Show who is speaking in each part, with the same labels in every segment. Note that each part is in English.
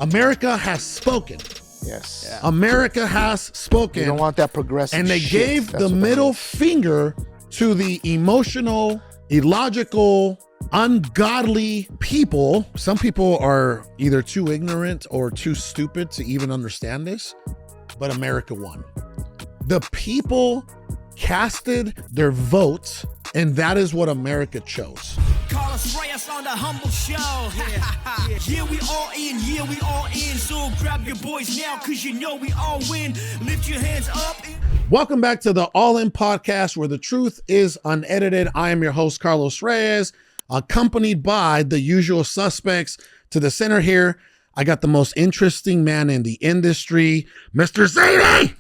Speaker 1: America has spoken.
Speaker 2: Yes.
Speaker 1: Yeah. America has spoken.
Speaker 2: You don't want that progressive
Speaker 1: And they
Speaker 2: shit.
Speaker 1: gave the middle finger to the emotional, illogical, ungodly people. Some people are either too ignorant or too stupid to even understand this, but America won. The people casted their votes, and that is what America chose.
Speaker 3: Reyes on the humble show. Yeah, we all in. Yeah, we all in. So grab your boys now, cause you know we all win. Lift your hands up.
Speaker 1: Welcome back to the All In Podcast, where the truth is unedited. I am your host, Carlos Reyes, accompanied by the usual suspects. To the center here, I got the most interesting man in the industry, Mr. Zady.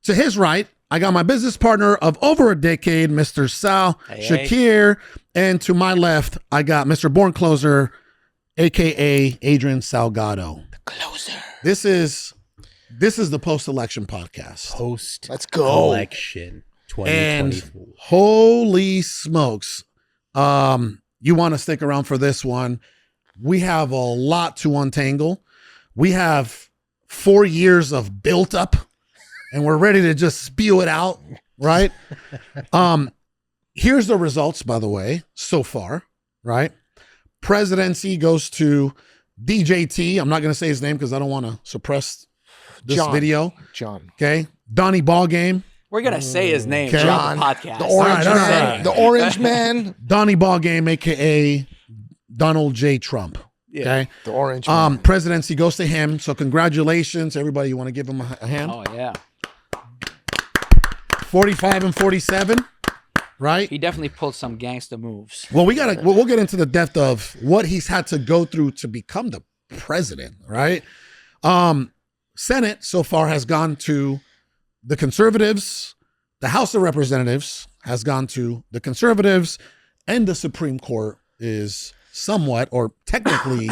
Speaker 1: To his right, I got my business partner of over a decade, Mr. Sal Shakir. And to my left, I got Mr. Born Closer, aka Adrian Salgado.
Speaker 2: The closer.
Speaker 1: This is the post-election podcast.
Speaker 2: Let's go.
Speaker 4: Election 2024.
Speaker 1: And holy smokes. You want to stick around for this one. We have a lot to untangle. We have 4 years of built up, and we're ready to just spew it out, right? Here's the results, by the way, so far, right? Presidency goes to DJT. I'm not going to say his name because I don't want to suppress this video.
Speaker 2: John.
Speaker 1: Okay. Donnie Ballgame.
Speaker 5: We're going to say his name.
Speaker 1: Okay.
Speaker 5: John. The podcast.
Speaker 2: The orange
Speaker 1: All right,
Speaker 2: man.
Speaker 1: all right.
Speaker 2: The orange man.
Speaker 1: Donnie Ballgame, aka Donald J. Trump. Okay.
Speaker 2: The orange man.
Speaker 1: Presidency goes to him. So congratulations, everybody. You want to give him a hand?
Speaker 5: Oh, yeah.
Speaker 1: 45 and 47. Right?
Speaker 5: He definitely pulled some gangster moves.
Speaker 1: Well, we'll get into the depth of what he's had to go through to become the president, right? Senate so far has gone to the conservatives. The House of Representatives has gone to the conservatives, and the Supreme Court is somewhat, or technically,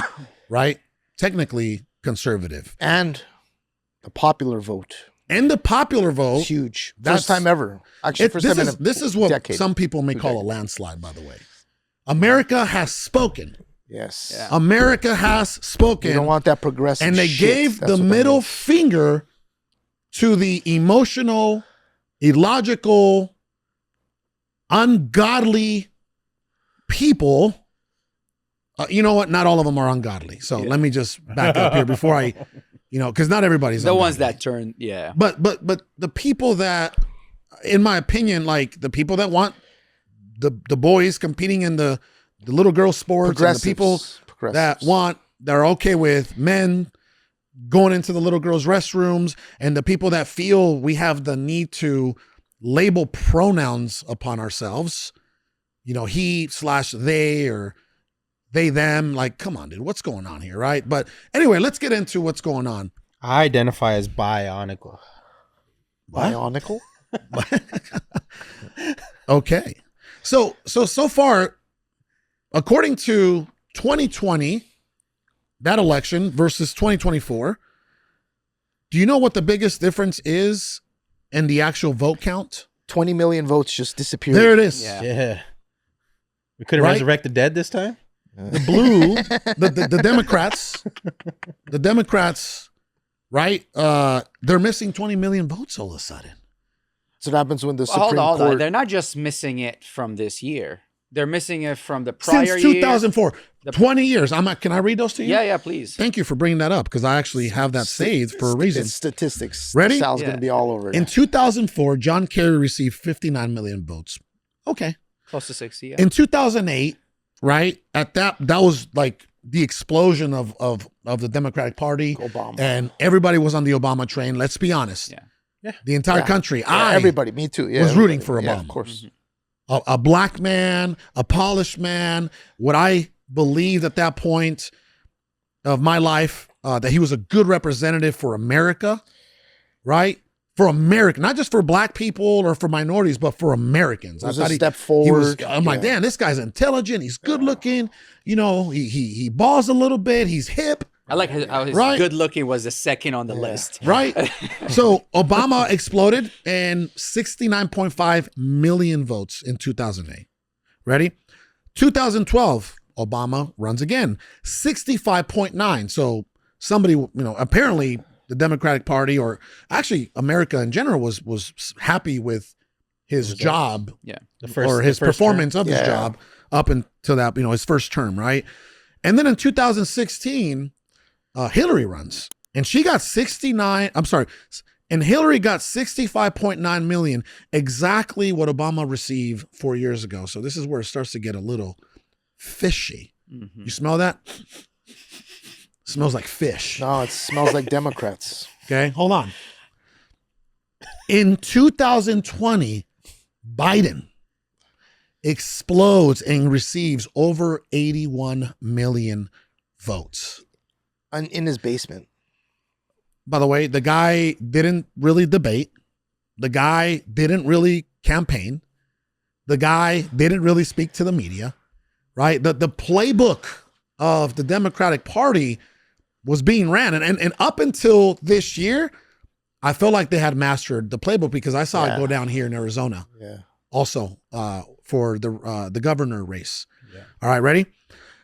Speaker 1: right? Technically conservative.
Speaker 2: And the popular vote.
Speaker 1: And the popular vote.
Speaker 2: It's huge. First time ever. Actually,
Speaker 1: This is what
Speaker 2: decade.
Speaker 1: some people may call a landslide, by the way. America has spoken.
Speaker 2: Yes.
Speaker 5: Yeah.
Speaker 1: America has spoken.
Speaker 2: You don't want that progressive
Speaker 1: And they
Speaker 2: shit.
Speaker 1: gave
Speaker 2: That's
Speaker 1: the
Speaker 2: what
Speaker 1: middle
Speaker 2: that
Speaker 1: finger to the emotional, illogical, ungodly people. You know what? Not all of them are ungodly. So let me just back up here before I, because not everybody's
Speaker 5: The
Speaker 1: ungodly.
Speaker 5: ones that turn, yeah.
Speaker 1: But the people that, in my opinion, like the people that want the boys competing in the little girl sports, and the people that are okay with men going into the little girls' restrooms, and the people that feel we have the need to label pronouns upon ourselves, he/they or they, them, like, come on, dude, what's going on here, right? But anyway, let's get into what's going on.
Speaker 4: I identify as bionical.
Speaker 2: Bionicle?
Speaker 1: Okay. So far, according to 2020, that election versus 2024, do you know what the biggest difference is in the actual vote count?
Speaker 2: 20 million votes just disappeared.
Speaker 1: There it is.
Speaker 4: Yeah. We couldn't
Speaker 1: Right?
Speaker 4: resurrect the dead this time?
Speaker 1: The blue, the Democrats, right? They're missing 20 million votes all of a sudden.
Speaker 2: So what happens when the
Speaker 5: Well,
Speaker 2: Supreme
Speaker 5: hold on.
Speaker 2: Court...
Speaker 5: They're not just missing it from this year. They're missing it from the prior
Speaker 1: Since
Speaker 5: year.
Speaker 1: 2004, 20 years. Can I read those to you?
Speaker 5: Yeah, please.
Speaker 1: Thank you for bringing that up, because I actually have that saved for a reason.
Speaker 2: It's statistics.
Speaker 1: Ready?
Speaker 2: Sal's going to be all over it.
Speaker 1: In 2004, John Kerry received 59 million votes. Okay.
Speaker 5: Close to 60, yeah.
Speaker 1: In 2008, right, at that was like the explosion of the Democratic Party.
Speaker 2: Obama.
Speaker 1: And everybody was on the Obama train. Let's be honest.
Speaker 5: Yeah.
Speaker 1: The entire
Speaker 2: Yeah.
Speaker 1: country.
Speaker 2: Yeah, everybody, me too. Yeah,
Speaker 1: was rooting
Speaker 2: everybody.
Speaker 1: for
Speaker 2: Yeah,
Speaker 1: Obama.
Speaker 2: of course.
Speaker 1: A black man, a polished man, what I believed at that point of my life, that he was a good representative for America, right? For America, not just for black people or for minorities, but for Americans.
Speaker 2: It was
Speaker 1: I thought
Speaker 2: a step forward.
Speaker 1: I'm like, damn, this guy's intelligent. He's good looking. He balls a little bit. He's hip.
Speaker 5: I like how his
Speaker 1: Right.
Speaker 5: good looking was the second on the list.
Speaker 1: Right? So Obama exploded in 69.5 million votes in 2008. Ready? 2012, Obama runs again, 65.9. So somebody, apparently the Democratic Party, or actually America in general, was happy with his job, his performance of his job up until that, his first term, right? And then in 2016, Hillary runs, and she got 69. I'm sorry. And Hillary got 65.9 million, exactly what Obama received 4 years ago. So this is where it starts to get a little fishy. You smell that? It smells like fish.
Speaker 2: No, it smells like Democrats.
Speaker 1: Okay, hold on. In 2020, Biden explodes and receives over 81 million votes.
Speaker 2: In his basement.
Speaker 1: By the way, the guy didn't really debate. The guy didn't really campaign. The guy didn't really speak to the media, right? The playbook of the Democratic Party was being ran. And up until this year, I felt like they had mastered the playbook, because I saw it go down here in Arizona.
Speaker 2: Yeah.
Speaker 1: Also for the governor race. Yeah. All right, ready?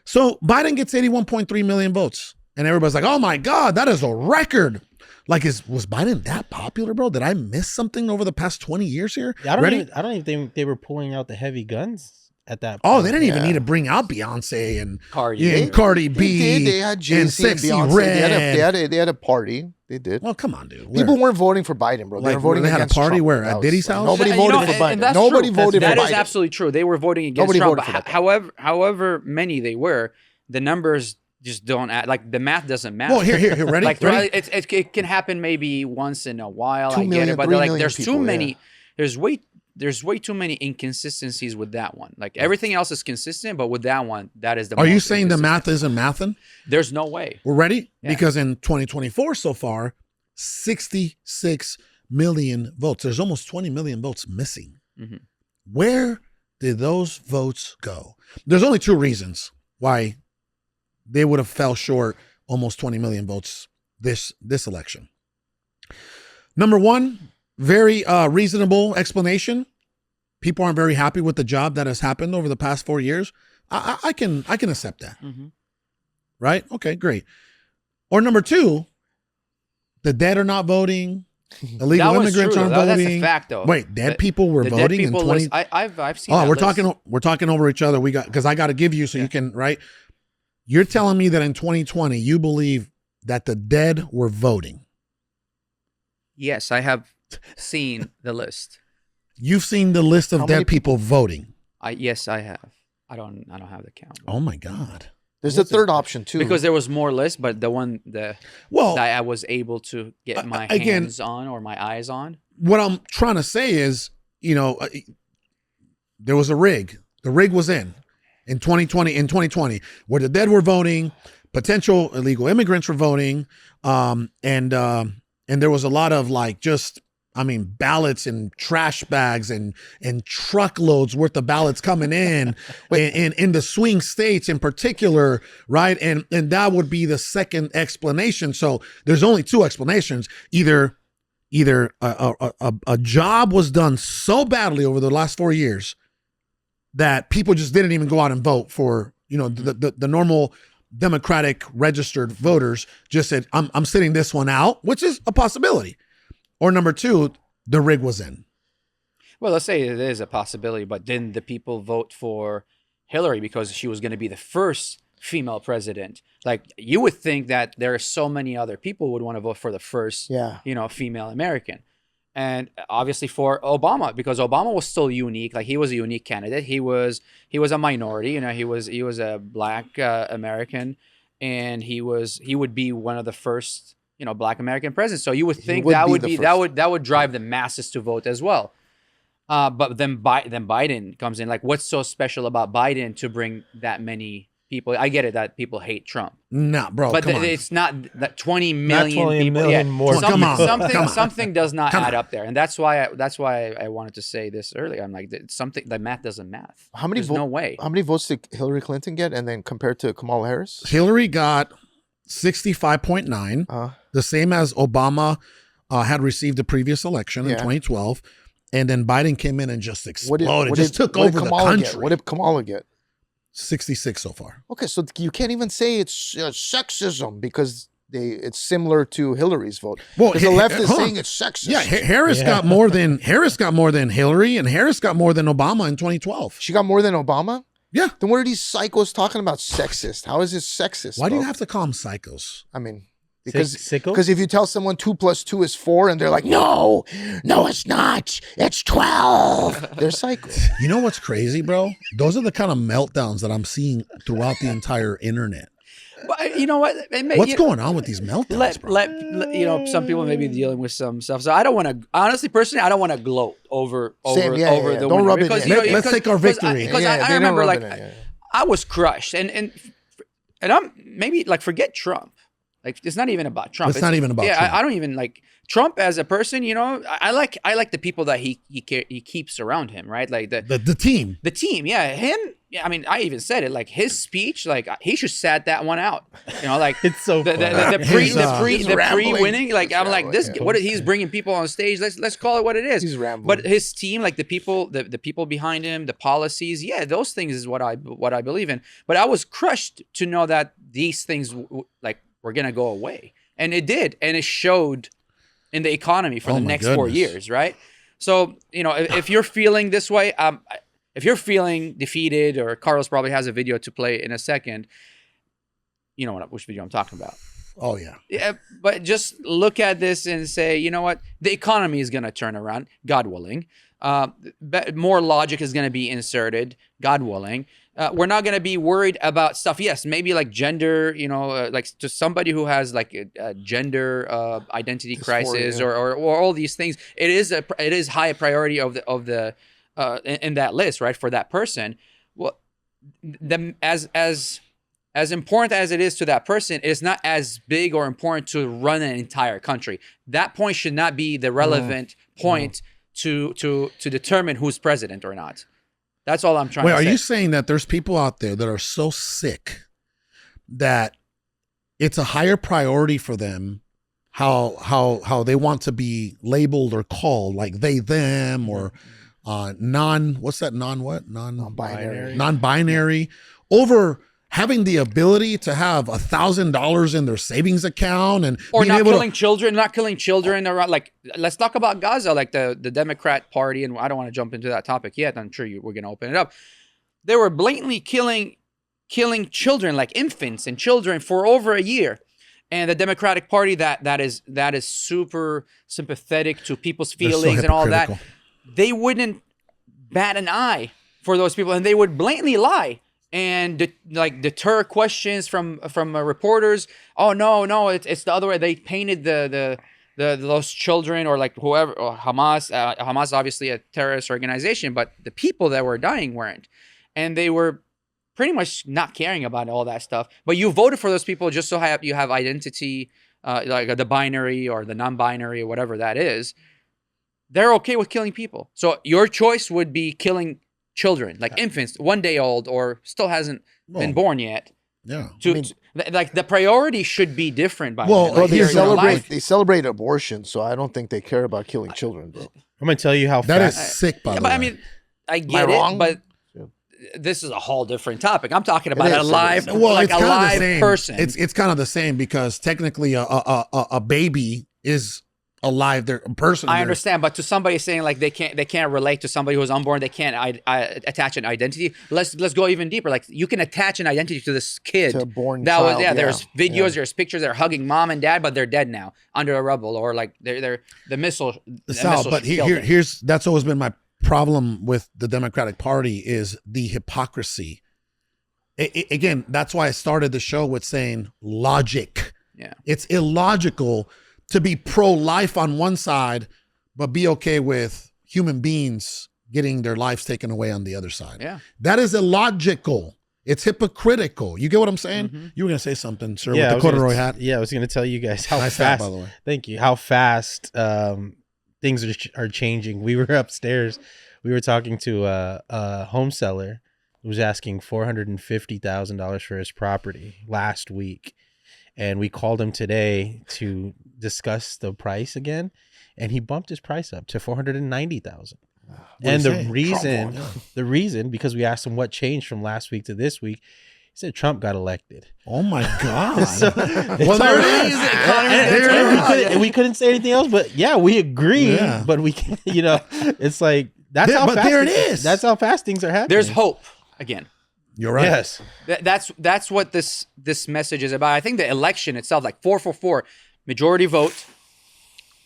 Speaker 1: So Biden gets 81.3 million votes. And everybody's like, oh my God, that is a record. Like, was Biden that popular, bro? Did I miss something over the past 20 years here?
Speaker 4: I don't even think they were pulling out the heavy guns at that point.
Speaker 1: Oh, they didn't even need to bring out Beyonce and Cardi B.
Speaker 2: They had Jay-Z
Speaker 1: and Sexy
Speaker 2: and Beyonce.
Speaker 1: Red.
Speaker 2: They had a party. They did.
Speaker 1: Well, come on, dude.
Speaker 2: People weren't voting for Biden, bro. They were voting
Speaker 1: they had a
Speaker 2: against
Speaker 1: party
Speaker 2: Trump.
Speaker 1: where? At Diddy's house?
Speaker 2: Nobody voted for Biden. Nobody voted for Biden.
Speaker 5: That is absolutely true. They were voting against
Speaker 2: Nobody
Speaker 5: Trump.
Speaker 2: voted for that.
Speaker 5: However many they were, the numbers just don't add. Like, the math doesn't matter.
Speaker 1: Well, here, ready?
Speaker 5: Like,
Speaker 1: ready?
Speaker 5: it can happen maybe once in a while.
Speaker 2: 2
Speaker 5: I get
Speaker 2: million,
Speaker 5: it, but
Speaker 2: 3
Speaker 5: like,
Speaker 2: million
Speaker 5: there's
Speaker 2: people,
Speaker 5: too many. There's way too many inconsistencies with that one. Like, everything else is consistent, but with that one, that is the.
Speaker 1: Are you saying the math isn't mathing?
Speaker 5: There's no way.
Speaker 1: We're ready?
Speaker 5: Yeah.
Speaker 1: Because in 2024 so far, 66 million votes. There's almost 20 million votes missing.
Speaker 5: Mm-hmm.
Speaker 1: Where did those votes go? There's only two reasons why they would have fell short almost 20 million votes this election. Number one, very reasonable explanation. People aren't very happy with the job that has happened over the past 4 years. I can accept that.
Speaker 5: Mm-hmm.
Speaker 1: Right? Okay, great. Or number two, the dead are not voting. Illegal immigrants aren't voting.
Speaker 5: That's a fact, though.
Speaker 1: Wait, dead people were voting in 20.
Speaker 5: I've seen.
Speaker 1: Oh, we're talking over each other. Because I got to give you so you can, right? You're telling me that in 2020 you believe that the dead were voting.
Speaker 5: Yes, I have seen the list.
Speaker 1: You've seen the list of dead people voting.
Speaker 5: Yes, I have. I don't have the count.
Speaker 1: Oh my God.
Speaker 2: There's a third option too.
Speaker 5: Because there was more lists, but that I was able to get my hands on or my eyes on.
Speaker 1: What I'm trying to say is, there was a rig. The rig was in 2020, where the dead were voting, potential illegal immigrants were voting, and there was a lot of ballots and trash bags and truckloads worth of ballots coming in in the swing states in particular, right? And that would be the second explanation. So there's only two explanations. Either a job was done so badly over the last 4 years that people just didn't even go out and vote for, the normal Democratic registered voters just said, I'm sitting this one out, which is a possibility. Or number two, the rig was in.
Speaker 5: Well, let's say it is a possibility, but didn't the people vote for Hillary because she was going to be the first female president? Like, you would think that there are so many other people would want to vote for the first, female American. And obviously for Obama, because Obama was still unique. Like, he was a unique candidate. He was a minority. He was a Black American, and he would be one of the first Black American presidents. So you would think that would drive the masses to vote as well. But then Biden comes in. Like, what's so special about Biden to bring that many people? I get it that people hate Trump.
Speaker 1: Nah, bro.
Speaker 5: But it's not that 20 million people.
Speaker 4: More.
Speaker 5: Something does not add up there, and that's why I wanted to say this earlier. I'm like, the math doesn't math. There's no way.
Speaker 2: How many votes did Hillary Clinton get, and then compared to Kamala Harris?
Speaker 1: Hillary got 65.9, the same as Obama had received the previous election in 2012, and then Biden came in and just exploded, took over the country.
Speaker 2: What did Kamala get?
Speaker 1: 66 so far.
Speaker 2: Okay, so you can't even say it's sexism because it's similar to Hillary's vote.
Speaker 1: Well,
Speaker 2: Because the left is
Speaker 1: hold on.
Speaker 2: saying it's sexist.
Speaker 1: Yeah, Harris got more than Hillary, and Harris got more than Obama in 2012.
Speaker 2: She got more than Obama?
Speaker 1: Yeah.
Speaker 2: Then what are these psychos talking about sexist? How is this sexist?
Speaker 1: Why do you
Speaker 2: bro?
Speaker 1: have to call them psychos?
Speaker 2: I mean, because
Speaker 4: Sickle?
Speaker 2: if you tell someone 2 + 2 is 4 and they're like, no, it's not. It's 12. They're psychos.
Speaker 1: You know what's crazy, bro? Those are the kind of meltdowns that I'm seeing throughout the entire internet.
Speaker 5: But you know what?
Speaker 1: What's going on with these meltdowns, bro?
Speaker 5: You know, some people may be dealing with some stuff. So I don't want to, honestly, personally, I don't want to gloat over
Speaker 2: Same, yeah,
Speaker 5: over
Speaker 2: yeah.
Speaker 5: the
Speaker 2: Don't
Speaker 5: winner
Speaker 2: rub it
Speaker 5: because,
Speaker 2: in.
Speaker 5: you know,
Speaker 1: Let's take our victory.
Speaker 5: Because
Speaker 2: Yeah,
Speaker 5: I
Speaker 2: they don't
Speaker 5: remember,
Speaker 2: rub
Speaker 5: like,
Speaker 2: it in, yeah.
Speaker 5: I was crushed, and I'm maybe like forget Trump. Like, it's not even about Trump.
Speaker 1: It's not even about Trump.
Speaker 5: I don't even like Trump as a person. You know, I like the people that he keeps around him, right? Like
Speaker 1: The team.
Speaker 5: the team, yeah, him. Yeah, I mean, I even said it. Like his speech, like he should sat that one out. You know, like
Speaker 4: It's so
Speaker 5: the
Speaker 4: funny.
Speaker 5: pre-winning. Like I'm like this.
Speaker 2: rambling, yeah.
Speaker 5: What he's bringing people on stage. Let's call it what it is.
Speaker 2: He's rambling.
Speaker 5: But his team, like the people behind him, the policies, yeah, those things is what I believe in. But I was crushed to know that these things like were gonna go away, and it did, and it showed in the economy for the
Speaker 1: my
Speaker 5: next 4
Speaker 1: goodness.
Speaker 5: years, right? So you know, if you're feeling this way, if you're feeling defeated, or Carlos probably has a video to play in a second, you know which video I'm talking about.
Speaker 1: Oh, yeah.
Speaker 5: Yeah, but just look at this and say, you know what? The economy is going to turn around, God willing. More logic is going to be inserted, God willing. We're not going to be worried about stuff. Yes, maybe like gender, you know, like to somebody who has like a gender identity crisis,
Speaker 2: yeah.
Speaker 5: or all these things. It is high priority of the in that list, right, for that person. Well, as important as it is to that person, it's not as big or important to run an entire country. That point should not be the relevant point to determine who's president or not. That's all I'm trying
Speaker 1: Wait,
Speaker 5: to say.
Speaker 1: are you saying that there's people out there that are so sick that it's a higher priority for them how they want to be labeled or called, like they, them, or non-binary, over having the ability to have $1,000 in their savings account, and
Speaker 5: or
Speaker 1: being
Speaker 5: not
Speaker 1: able
Speaker 5: killing children around, like, let's talk about Gaza, like the Democrat Party, and I don't want to jump into that topic yet. I'm sure we're going to open it up. They were blatantly killing children, like infants and children, for over a year. And the Democratic Party that is super sympathetic to people's feelings and all that, they wouldn't bat an eye for those people, and they would blatantly lie and deter questions from reporters. Oh no, it's the other way. They painted those children, or like whoever, or Hamas. Hamas obviously a terrorist organization, but the people that were dying weren't, and they were pretty much not caring about all that stuff. But you voted for those people just so you have identity, like the binary or the non-binary or whatever that is. They're okay with killing people. So your choice would be killing children, like infants, 1 day old, or still hasn't been born yet.
Speaker 1: Yeah.
Speaker 5: Like the priority should be different.
Speaker 2: They celebrate abortion, so I don't think they care about killing children, bro.
Speaker 4: I'm gonna tell you how
Speaker 1: That is
Speaker 4: fast.
Speaker 1: sick, by the way.
Speaker 5: But I mean, I get it, but this is a whole different topic. I'm talking about a live person.
Speaker 1: It's kind of the same, because technically a baby is alive. They're a person.
Speaker 5: I understand, but to somebody saying like they can't relate to somebody who's unborn, they can't attach an identity. Let's go even deeper. Like, you can attach an identity to this kid.
Speaker 2: To a born
Speaker 5: that
Speaker 2: child,
Speaker 5: was There's videos, there's pictures. They're hugging mom and dad, but they're dead now under a rubble, or like they're the missile.
Speaker 1: Sal, but here's that's always been my problem with the Democratic Party, is the hypocrisy. Again, that's why I started the show with saying logic.
Speaker 5: Yeah,
Speaker 1: it's illogical to be pro-life on one side, but be okay with human beings getting their lives taken away on the other side.
Speaker 5: Yeah,
Speaker 1: that is illogical. It's hypocritical. You get what I'm saying? Mm-hmm. You were gonna say something, sir, with the corduroy hat.
Speaker 4: Yeah, I was gonna tell you guys how
Speaker 1: nice
Speaker 4: fast.
Speaker 1: Hat, by the way.
Speaker 4: Thank you. How fast things are changing. We were upstairs. We were talking to a home seller who was asking $450,000 for his property last week. And we called him today to discuss the price again. And he bumped his price up to $490,000. And the reason, because we asked him what changed from last week to this week, said Trump got elected.
Speaker 1: Oh my God.
Speaker 4: So,
Speaker 1: Well, there it is.
Speaker 4: and we couldn't say anything else, but yeah, we agree.
Speaker 1: Yeah.
Speaker 4: But we can, it's like that's
Speaker 1: Yeah,
Speaker 4: how
Speaker 1: but
Speaker 4: fast
Speaker 1: there it is.
Speaker 4: That's how fast things are happening.
Speaker 5: There's hope again.
Speaker 1: You're right.
Speaker 4: Yes.
Speaker 5: That's what this message is about. I think the election itself, like 444, majority vote.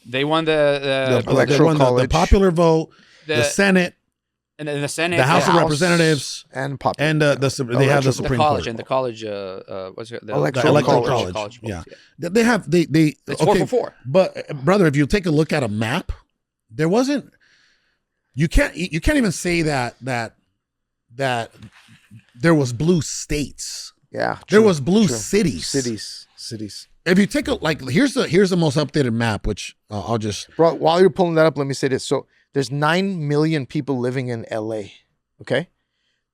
Speaker 5: They won the
Speaker 2: Electoral
Speaker 1: They won
Speaker 2: college.
Speaker 1: the popular vote, the Senate,
Speaker 5: and then the Senate,
Speaker 1: the House of
Speaker 2: House
Speaker 1: Representatives,
Speaker 2: and popular.
Speaker 1: and they have the
Speaker 5: the
Speaker 1: Supreme
Speaker 5: college
Speaker 1: Court.
Speaker 5: and the college. What's it? The
Speaker 2: Electoral
Speaker 1: Electoral
Speaker 2: college.
Speaker 1: Yeah. They have they
Speaker 5: It's 444.
Speaker 1: But brother, if you take a look at a map, there wasn't. You can't even say that there was blue states.
Speaker 2: Yeah.
Speaker 1: There
Speaker 2: true,
Speaker 1: was blue
Speaker 2: true.
Speaker 1: cities.
Speaker 2: Cities.
Speaker 1: If you take a here's the most updated map, which I'll just
Speaker 2: Bro, while you're pulling that up, let me say this. So there's 9 million people living in LA. Okay.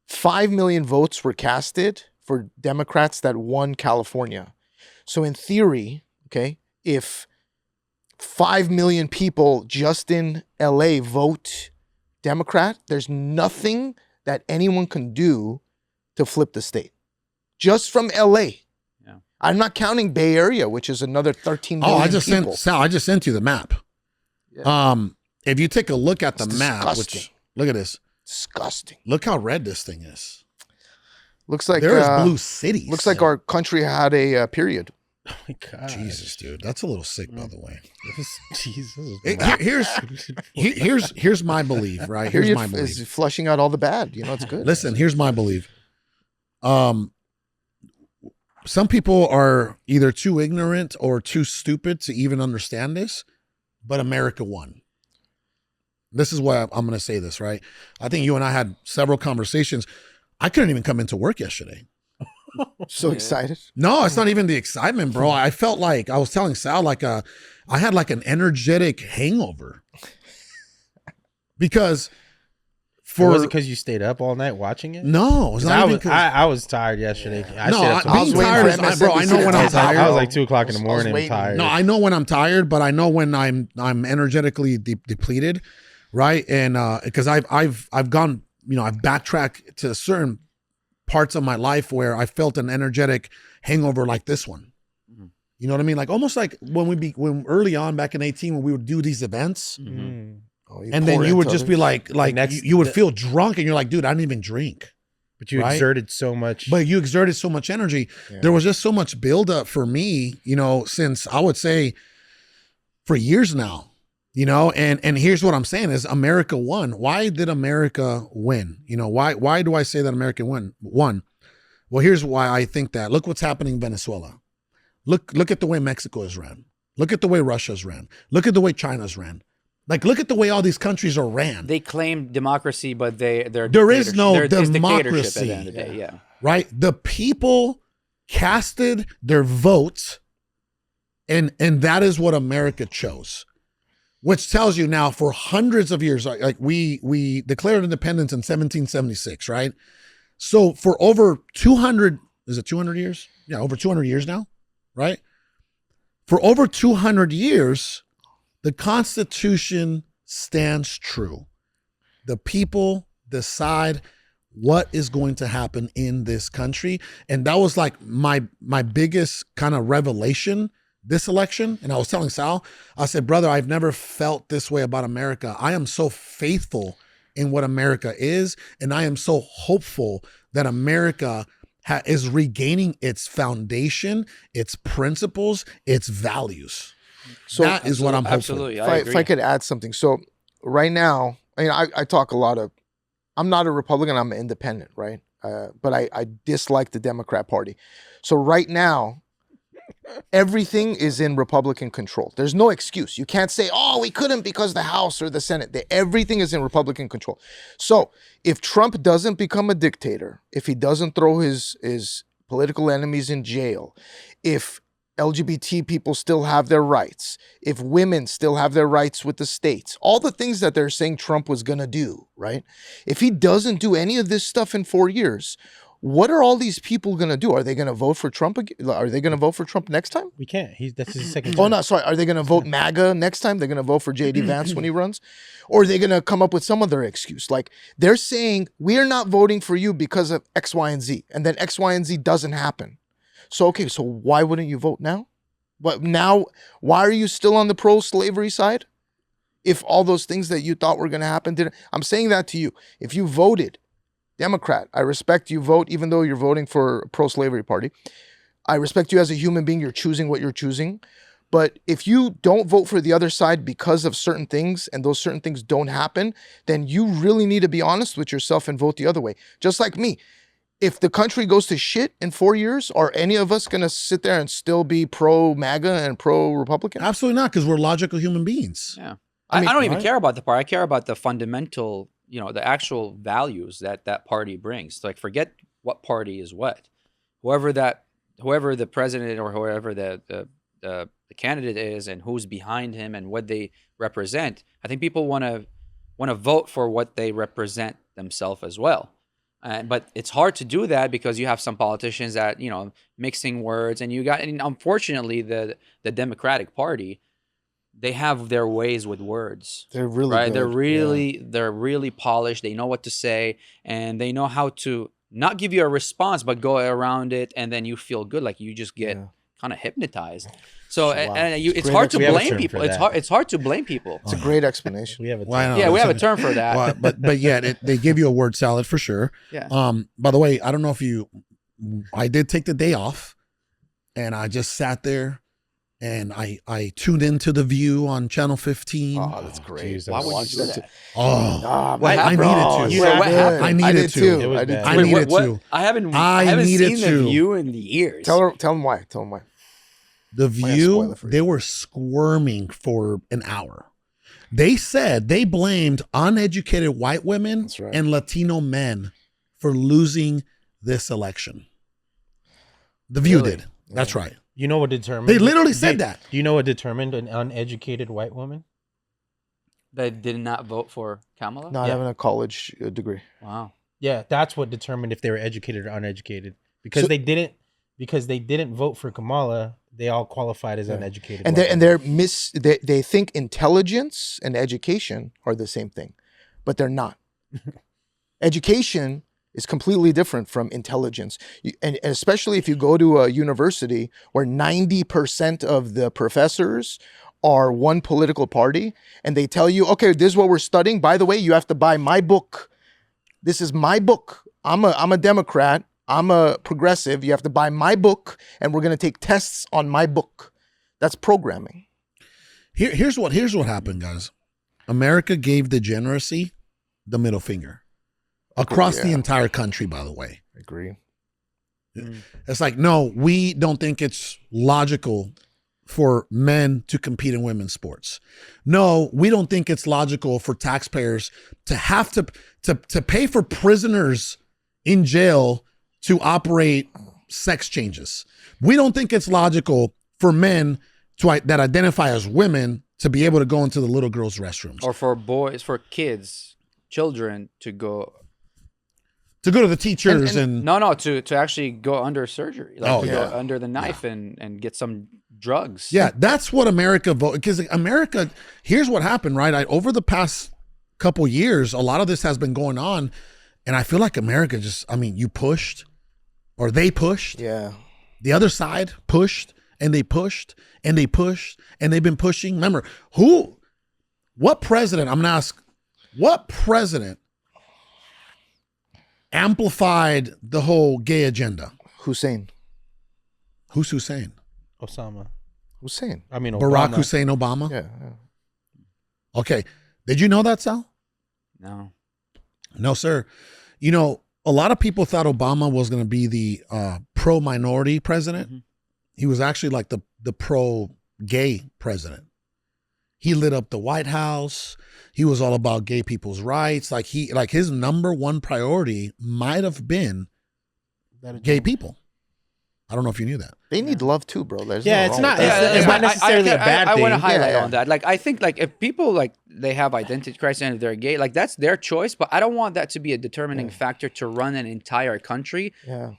Speaker 2: 5 million votes were casted for Democrats that won California. So in theory, okay, if 5 million people just in LA vote Democrat, there's nothing that anyone can do to flip the state. Just from LA.
Speaker 5: Yeah.
Speaker 2: I'm not counting Bay Area, which is another 13 million
Speaker 1: I just
Speaker 2: people.
Speaker 1: sent Sal. I just sent you the map.
Speaker 2: Yeah.
Speaker 1: If you take a look at the
Speaker 2: It's
Speaker 1: map,
Speaker 2: disgusting.
Speaker 1: which look at this,
Speaker 2: Disgusting.
Speaker 1: look how red this thing is.
Speaker 2: Looks like
Speaker 1: There is blue cities.
Speaker 2: Looks like our country had a period.
Speaker 4: Oh my God.
Speaker 1: Jesus, dude, that's a little sick, by the way.
Speaker 4: Jesus.
Speaker 1: Here's my belief, right? Here's
Speaker 2: Period
Speaker 1: my
Speaker 2: is
Speaker 1: belief.
Speaker 2: flushing out all the bad. You know, it's good.
Speaker 1: Listen, here's my belief. Some people are either too ignorant or too stupid to even understand this, but America won. This is why I'm going to say this, right? I think you and I had several conversations. I couldn't even come into work yesterday.
Speaker 2: So excited.
Speaker 1: No, it's not even the excitement, bro. I felt like I was telling Sal, I had like an energetic hangover because
Speaker 4: Was it because you stayed up all night watching it?
Speaker 1: No, it's not even 'cause-
Speaker 4: I was tired yesterday. I
Speaker 1: No,
Speaker 4: stayed up till
Speaker 1: being
Speaker 2: was waiting
Speaker 1: tired
Speaker 2: for
Speaker 1: is, bro. I know when I'm
Speaker 2: MSNBC to
Speaker 1: tired.
Speaker 4: I was like 2:00 in the
Speaker 2: I was
Speaker 4: morning. I'm
Speaker 2: waiting.
Speaker 4: tired.
Speaker 1: No, I know when I'm tired, but I know when I'm energetically depleted, right? And because I've gone, I've backtracked to certain parts of my life where I felt an energetic hangover like this one. You know what I mean? Like almost like when early on back in 18 when we would do these events,
Speaker 2: Oh,
Speaker 1: and then you would just be like
Speaker 4: next-
Speaker 1: you would feel drunk, and you're like, dude, I didn't even drink.
Speaker 4: But you
Speaker 1: right?
Speaker 4: exerted so much.
Speaker 1: But you exerted so much energy. There was just so much buildup for me, since I would say for years now, and here's what I'm saying is America won. Why did America win? Why do I say that America won? Well, here's why I think that. Look what's happening in Venezuela. Look at the way Mexico is ran. Look at the way Russia's ran. Look at the way China's ran. Like, look at the way all these countries are ran.
Speaker 5: They claim democracy, but there
Speaker 1: is no
Speaker 5: it's dictatorship
Speaker 1: democracy.
Speaker 5: at the end of the day. Yeah.
Speaker 1: Right? The people casted their votes, and that is what America chose. Which tells you now for hundreds of years, like we declared independence in 1776, right? So for over 200, is it 200 years? Yeah, over 200 years now, right? For over 200 years, the Constitution stands true. The people decide what is going to happen in this country. And that was like my biggest kind of revelation this election. And I was telling Sal, I said, brother, I've never felt this way about America. I am so faithful in what America is. And I am so hopeful that America is regaining its foundation, its principles, its values. So that is what I'm hoping.
Speaker 5: Absolutely.
Speaker 2: If I could add something. So right now, I talk a lot of, I'm not a Republican, I'm an independent, right? But I dislike the Democrat Party. So right now, everything is in Republican control. There's no excuse. You can't say, oh, we couldn't because the House or the Senate. Everything is in Republican control. So if Trump doesn't become a dictator, if he doesn't throw his political enemies in jail, if LGBT people still have their rights, if women still have their rights with the states, all the things that they're saying Trump was going to do, right? If he doesn't do any of this stuff in 4 years, what are all these people going to do? Are they going to vote for Trump again? Are they going to vote for Trump next time?
Speaker 4: We can't. That's his second
Speaker 2: Oh,
Speaker 4: term.
Speaker 2: no, sorry. Are they going to vote MAGA next time? They're going to vote for JD Vance when he runs? Or are they going to come up with some other excuse? Like they're saying, we're not voting for you because of X, Y, and Z. And then X, Y, and Z doesn't happen. So, okay, so why wouldn't you vote now? But now, why are you still on the pro-slavery side? If all those things that you thought were going to happen didn't. I'm saying that to you. If you voted Democrat, I respect you vote, even though you're voting for a pro-slavery party. I respect you as a human being. You're choosing what you're choosing. But if you don't vote for the other side because of certain things and those certain things don't happen, then you really need to be honest with yourself and vote the other way. Just like me. If the country goes to shit in 4 years, are any of us going to sit there and still be pro-MAGA and pro-Republican?
Speaker 1: Absolutely not, because we're logical human beings.
Speaker 5: Yeah.
Speaker 2: I mean,
Speaker 5: I don't even
Speaker 1: right?
Speaker 5: care about the party. I care about the fundamental, the actual values that that party brings. Like, forget what party is what. Whoever the president or whoever the candidate is and who's behind him and what they represent, I think people want to vote for what they represent themselves as well. But it's hard to do that because you have some politicians that, mixing words, and unfortunately the Democratic Party, they have their ways with words.
Speaker 2: They're really
Speaker 5: right.
Speaker 2: good.
Speaker 5: They're really polished. They know what to say, and they know how to not give you a response, but go around it, and then you feel good, like you just get kind of hypnotized. So it's hard to blame people. It's hard to blame people.
Speaker 2: It's a great explanation.
Speaker 4: We have a
Speaker 1: Why not?
Speaker 5: Yeah, we have a term for that.
Speaker 1: Well, but yeah, they give you a word salad for sure.
Speaker 5: Yeah.
Speaker 1: By the way, I don't know if I did take the day off, and I just sat there, and I tuned into The View on Channel 15.
Speaker 2: Oh, that's great.
Speaker 4: Jeez,
Speaker 5: Why
Speaker 4: that
Speaker 5: would
Speaker 4: was-
Speaker 5: you do that?
Speaker 1: Oh,
Speaker 5: What
Speaker 1: I
Speaker 5: happened?
Speaker 1: needed
Speaker 2: Bro,
Speaker 1: to.
Speaker 2: it's
Speaker 5: So
Speaker 2: so
Speaker 5: what
Speaker 2: good.
Speaker 5: happened?
Speaker 1: I
Speaker 2: I
Speaker 1: needed
Speaker 2: did
Speaker 1: to.
Speaker 2: too.
Speaker 4: It was
Speaker 2: I did
Speaker 4: bad.
Speaker 1: I
Speaker 2: too.
Speaker 1: needed to.
Speaker 5: I haven't
Speaker 1: I needed
Speaker 5: seen
Speaker 1: to.
Speaker 5: The View in years.
Speaker 2: Tell them why. Tell them why.
Speaker 1: The
Speaker 2: spoil
Speaker 1: View,
Speaker 2: it for you.
Speaker 1: they were squirming for an hour. They said they blamed uneducated white women
Speaker 2: That's right.
Speaker 1: and Latino men for losing this election. The View
Speaker 5: Really?
Speaker 1: did. That's right.
Speaker 4: You know what determined?
Speaker 1: They literally said that.
Speaker 4: Do you know what determined an uneducated white woman?
Speaker 5: They did not vote for Kamala.
Speaker 2: Not
Speaker 4: Yeah.
Speaker 2: having a college degree.
Speaker 5: Wow.
Speaker 4: Yeah, that's what determined if they were educated or uneducated. Because
Speaker 1: So-
Speaker 4: they didn't vote for Kamala, they all qualified as uneducated.
Speaker 2: And
Speaker 4: white
Speaker 2: they're
Speaker 4: women.
Speaker 2: they think intelligence and education are the same thing, but they're not. Education is completely different from intelligence. And especially if you go to a university where 90% of the professors are one political party and they tell you, okay, this is what we're studying. By the way, you have to buy my book. This is my book. I'm a Democrat. I'm a progressive. You have to buy my book and we're going to take tests on my book. That's programming.
Speaker 1: Here's what happened, guys. America gave degeneracy the middle finger across the
Speaker 2: Yeah.
Speaker 1: entire country, by the way.
Speaker 2: I agree.
Speaker 1: It's like, no, we don't think it's logical for men to compete in women's sports. No, we don't think it's logical for taxpayers to have to pay for prisoners in jail to operate sex changes. We don't think it's logical for men that identify as women to be able to go into the little girls' restrooms.
Speaker 5: Or for boys, for kids, children to go.
Speaker 1: To go to the teachers and
Speaker 5: No, to actually go under surgery, like
Speaker 1: Oh,
Speaker 5: to
Speaker 1: yeah.
Speaker 5: go under the knife and get some drugs.
Speaker 1: yeah, that's what America voted. Because America, here's what happened, right? Over the past couple years, a lot of this has been going on, and I feel like America you pushed, or they pushed.
Speaker 2: Yeah.
Speaker 1: The other side pushed, and they pushed, and they pushed, and they've been pushing. Remember, what president? I'm gonna ask, what president amplified the whole gay agenda?
Speaker 2: Hussein.
Speaker 1: Who's Hussein?
Speaker 4: Osama.
Speaker 2: Hussein.
Speaker 4: I mean,
Speaker 1: Barack
Speaker 4: Obama.
Speaker 1: Hussein Obama?
Speaker 2: Yeah.
Speaker 1: Okay. Did you know that, Sal?
Speaker 5: No.
Speaker 1: No, sir. You know, a lot of people thought Obama was going to be the pro-minority president.
Speaker 5: Mhm.
Speaker 1: He was actually like the pro-gay president. He lit up the White House. He was all about gay people's rights. Like his number one priority might have been gay people. I don't know if you knew that.
Speaker 2: They need love too, bro. There's
Speaker 4: Yeah,
Speaker 2: no
Speaker 4: it's
Speaker 2: wrong
Speaker 4: not-
Speaker 2: with that.
Speaker 4: it's not necessarily a bad
Speaker 5: I want to
Speaker 4: thing.
Speaker 5: highlight
Speaker 2: Yeah, yeah.
Speaker 5: on that. Like, I think like if people like they have identity crisis and they're gay, like that's their choice. But I don't want that to be a determining factor to run an entire country
Speaker 2: Yeah.